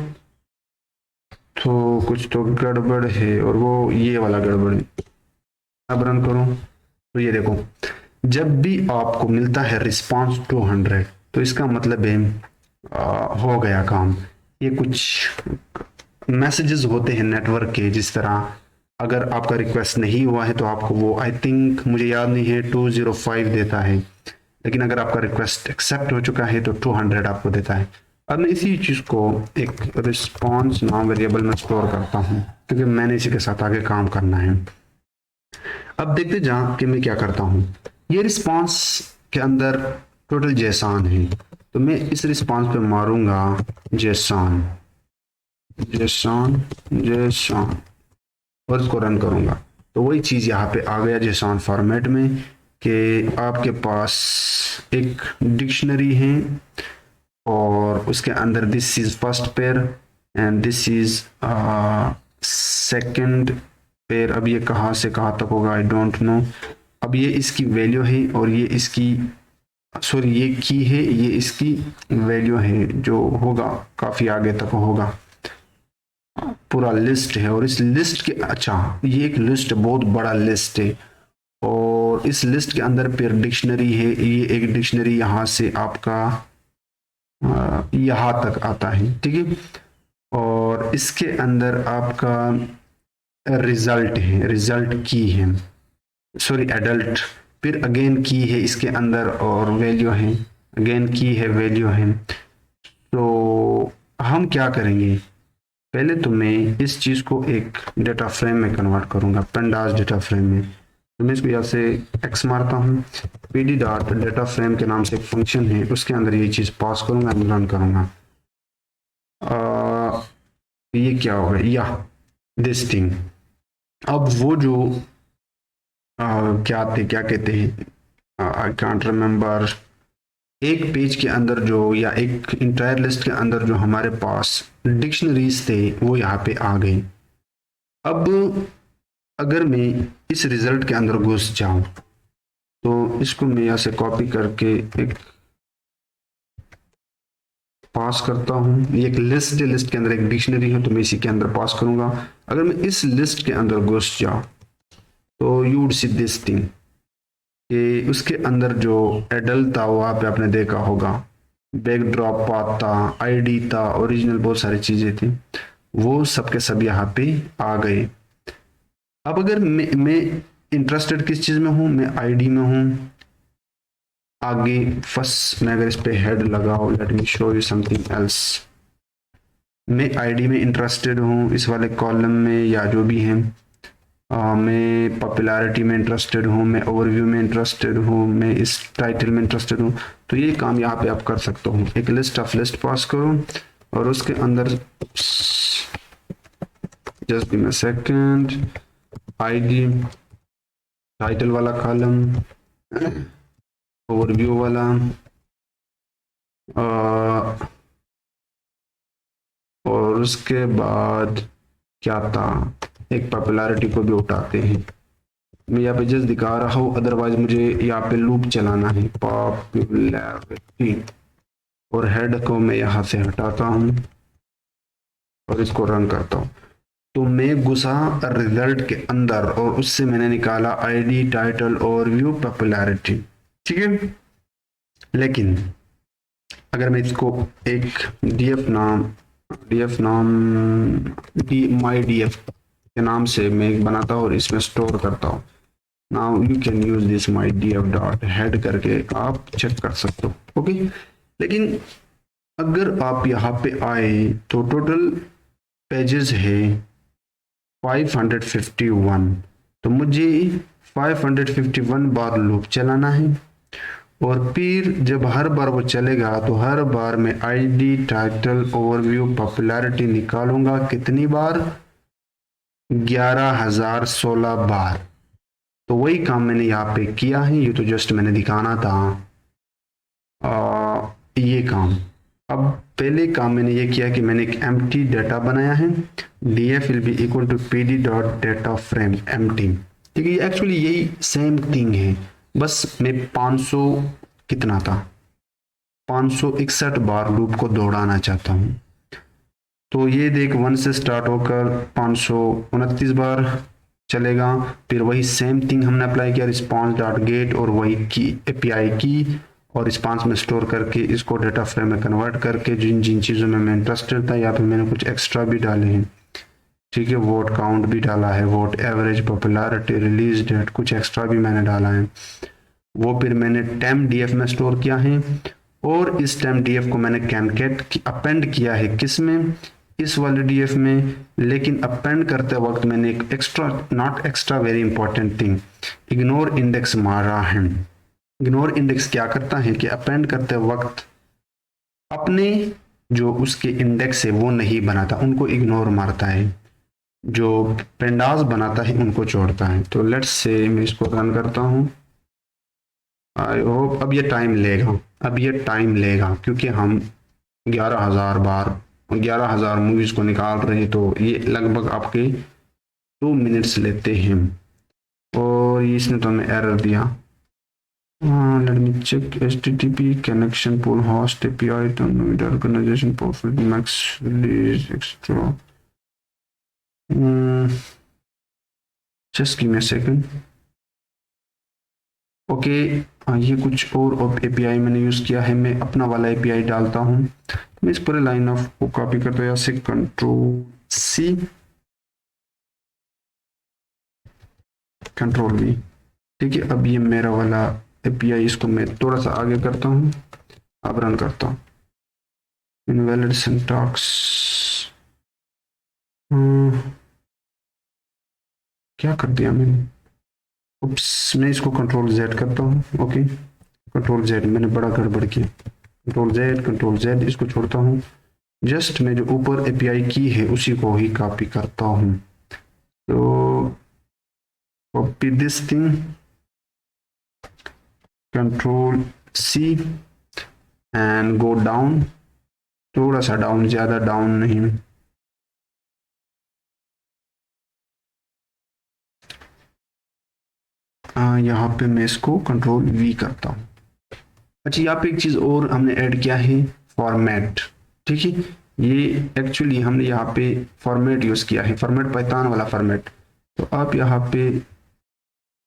तो कुछ तो गड़बड़ है और वो ये वाला गड़बड़ है। अब रन करो तो ये देखो, जब भी आपको मिलता है रिस्पांस 200 तो इसका मतलब है हो गया काम। ये कुछ मैसेजेस होते हैं नेटवर्क के, जिस तरह अगर आपका रिक्वेस्ट नहीं हुआ है तो आपको वो, आई थिंक मुझे याद नहीं है, 205 देता है, लेकिन अगर आपका रिक्वेस्ट एक्सेप्ट हो चुका है तो 200 आपको देता है। अब मैं इसी चीज़ को एक रिस्पॉन्स नाम वेरिएबल में स्टोर करता हूँ, क्योंकि मैंने इसी के साथ आगे काम करना है। अब देखते जाओ कि मैं क्या करता हूँ। ये रिस्पॉन्स के अंदर टोटल जेसन है, तो मैं इस रिस्पॉन्स पे मारूंगा जेसन जेसन जेसन और इसको रन करूंगा, तो वही चीज़ यहाँ पे आ गया जेसन फॉर्मेट में कि आपके पास एक डिक्शनरी है और उसके अंदर this is first pair and this is second pair. अब ये कहाँ से कहाँ तक होगा आई डोंट नो। अब ये इसकी वैल्यू है और ये इसकी, सॉरी ये की है, ये इसकी वैल्यू है, जो होगा काफ़ी आगे तक होगा। पूरा लिस्ट है और इस लिस्ट के, अच्छा ये एक लिस्ट, बहुत बड़ा लिस्ट है और इस लिस्ट के अंदर फिर डिक्शनरी है। ये एक डिक्शनरी यहाँ से आपका यहाँ तक आता है, ठीक है। और इसके अंदर आपका रिजल्ट है, रिजल्ट की है, सॉरी एडल्ट, फिर अगेन की है इसके अंदर और वैल्यू है, अगेन की है, वैल्यू है। तो हम क्या करेंगे, पहले तो मैं इस चीज़ को एक डेटा फ्रेम में कन्वर्ट करूंगा, पेंडास डेटा फ्रेम में। तो मैं इसको यहाँ से एक्स मारता हूँ, pd डॉट डेटा फ्रेम के नाम से एक फंक्शन है, उसके अंदर ये चीज़ पास करूंगा, रन करूंगा। ये क्या होगा, या दिस थिंग। अब वो जो क्या कहते हैं, आई कांट रिमेम्बर, एक पेज के अंदर जो, या एक इंटायर लिस्ट के अंदर जो हमारे पास डिक्शनरीज थे वो यहाँ पे आ गए। अब अगर मैं इस रिजल्ट के अंदर घुस जाऊं तो इसको मैं यहाँ से कॉपी करके एक पास करता हूँ। ये एक लिस्ट है, लिस्ट के अंदर एक डिक्शनरी है तो मैं इसी के अंदर पास करूंगा। अगर मैं इस लिस्ट के अंदर घुस जाऊं तो you would see this thing कि उसके अंदर जो एडल्ट था वो आप आपने देखा होगा, बैकड्रॉप पाथ था, आईडी था, ओरिजिनल, बहुत सारी चीजें थी, वो सब के सब यहाँ पे आ गए। अब अगर मैं इंटरेस्टेड किस चीज में हूं, मैं आईडी में हूं। आगे फर्स्ट मैं अगर इस पे हेड लगाओ, let me show you something else. मैं आईडी में इंटरेस्टेड हूं, इस वाले कॉलम में या जो भी है। मैं पॉपुलैरिटी में इंटरेस्टेड हूँ, मैं ओवरव्यू में इंटरेस्टेड हूँ, मैं इस टाइटल में इंटरेस्टेड हूँ। तो ये काम यहाँ पे आप कर सकते हो, एक लिस्ट ऑफ लिस्ट पास करो और उसके अंदर just give me a second, ID, title वाला कॉलम, ओवरव्यू वाला, और उसके बाद क्या था, एक पॉपुलैरिटी को भी उठाते हैं। मैं यहाँ पे जस्ट दिखा रहा हूँ, अदरवाइज मुझे यहाँ पे लूप चलाना है, पॉपुलैरिटी, और हेड को मैं यहाँ से हटाता हूँ और इसको रन करता हूँ। तो मैं घुसा रिजल्ट के अंदर और उससे मैंने निकाला आईडी, टाइटल, ओवरव्यू, पॉपुलैरिटी, ठीक है। लेकिन अगर मैं इसको एक डीएफ नाम माई डीएफ के नाम से मैं बनाता हूँ और इसमें स्टोर करता हूँ, now you can use this my DF dot head करके आप चेक कर सकते हो, ओके। लेकिन अगर आप यहाँ पे आए तो टोटल पेजेस है 551, तो मुझे 551 बार लूप चलाना है और फिर जब हर बार वो चलेगा तो हर बार मैं आईडी, टाइटल, ओवरव्यू, पॉपुलैरिटी निकालूंगा। कितनी बार, 11,016 बार। तो वही काम मैंने यहाँ पे किया है, ये तो जस्ट मैंने दिखाना था ये काम। अब पहले काम मैंने ये किया कि मैंने एक एम्प्टी डाटा बनाया है, df will be equal to pd dot data frame empty, ठीक है। ये एक्चुअली यही सेम थिंग है, बस मैं 500 कितना था, 561 बार लूप को दौड़ाना चाहता हूँ। तो ये देख 1 से स्टार्ट होकर 529 बार चलेगा। फिर वही सेम थिंग हमने अप्लाई किया, रिस्पॉन्स डॉट गेट और वही की एपीआई की और रिस्पांस में स्टोर करके इसको डेटा फ्रेम में कन्वर्ट करके जिन जिन चीज़ों में मैं इंटरेस्टेड था, या फिर मैंने कुछ एक्स्ट्रा भी डाले हैं, ठीक है, वोट काउंट भी डाला है, vote average, popularity, release date, कुछ एक्स्ट्रा भी मैंने डाला है, वो फिर मैंने temp.df में स्टोर किया है। और इस temp.df को मैंने कैमकेट अपेंड किया है किस में, इस वाले df में। लेकिन अपेंड करते वक्त मैंने एक extra, not extra, very important thing, ignore index मारा है। इग्नोर इंडेक्स क्या करता है कि अपेंड करते वक्त अपने जो उसके इंडेक्स है वो नहीं बनाता, उनको इग्नोर मारता है, जो पेंडास बनाता है उनको छोड़ता है। तो लेट्स से मैं इसको रन करता हूँ। आई होप अब ये टाइम लेगा, अब ये टाइम लेगा, क्योंकि हम 11,000 बार 11,000 मूवीज को निकाल रहे हैं, तो ये लगभग आपके 2 मिनट्स लेते हैं। और इसने तो हमें एरर दिया। Let me check HTTP connection pool host API turn with organization profit max release extra. Just give me a second. Okay, ये कुछ और API मैंने यूज किया है, मैं अपना वाला API डालता हूँ। मैं इस पूरे लाइन ऑफ को कॉपी करता हूँ, या से Ctrl+C Ctrl+V, ठीक है। अब ये मेरा वाला API, इसको मैं थोड़ा सा आगे करता हूँ, अब रन करता हूँ। इनवैलिड सिंटैक्स, क्या कर दिया मैंने, उप्स, मैं इसको Ctrl+Z करता हूँ। ओके, Ctrl+Z, मैंने बड़ा गड़बड़ किया। Ctrl+Z इसको छोड़ता हूँ। जस्ट मैं जो ऊपर API की है उसी को ही कॉपी करता हूँ। तो copy this thing, Ctrl+C and go down, थोड़ा सा डाउन, ज्यादा डाउन नहीं। यहाँ पे मैं इसको Ctrl+V करता हूँ। अच्छा, यहाँ पे एक चीज और हमने ऐड किया है, फॉर्मेट, ठीक है। ये एक्चुअली हमने यहाँ पे फॉर्मेट यूज किया है, फॉर्मेट पाइथन वाला फॉर्मेट। तो आप यहाँ पे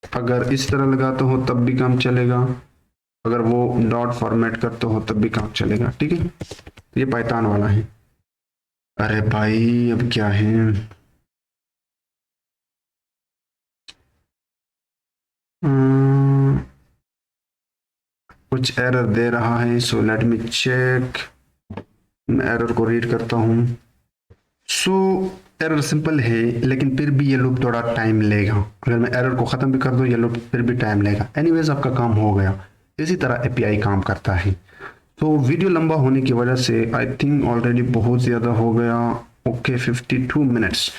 अगर इस तरह लगाते हो तब भी काम चलेगा, अगर वो डॉट फॉर्मेट करते हो तब भी काम चलेगा, ठीक है। तो ये पाइथन वाला है। अरे भाई अब क्या है, कुछ एरर दे रहा है, सो लेट मी चेक। मैं एरर को रीड करता हूँ। सो एरर सिंपल है, लेकिन फिर भी ये लूप थोड़ा टाइम लेगा। अगर मैं एरर को ख़त्म भी कर दूँ, ये लूप फिर भी टाइम लेगा। एनीवेज आपका काम हो गया। इसी तरह API काम करता है। तो वीडियो लंबा होने की वजह से आई थिंक ऑलरेडी बहुत ज़्यादा हो गया। Okay, 52 minutes.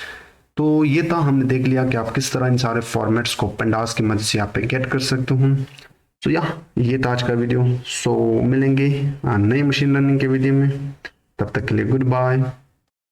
तो ये था, हमने देख लिया कि आप किस तरह इन सारे फॉर्मेट्स को पेंडास की मदद से आप पे गेट कर सकते हो। तो ये था आज का वीडियो। सो मिलेंगे नई मशीन लर्निंग के वीडियो में, तब तक के लिए गुड बाय।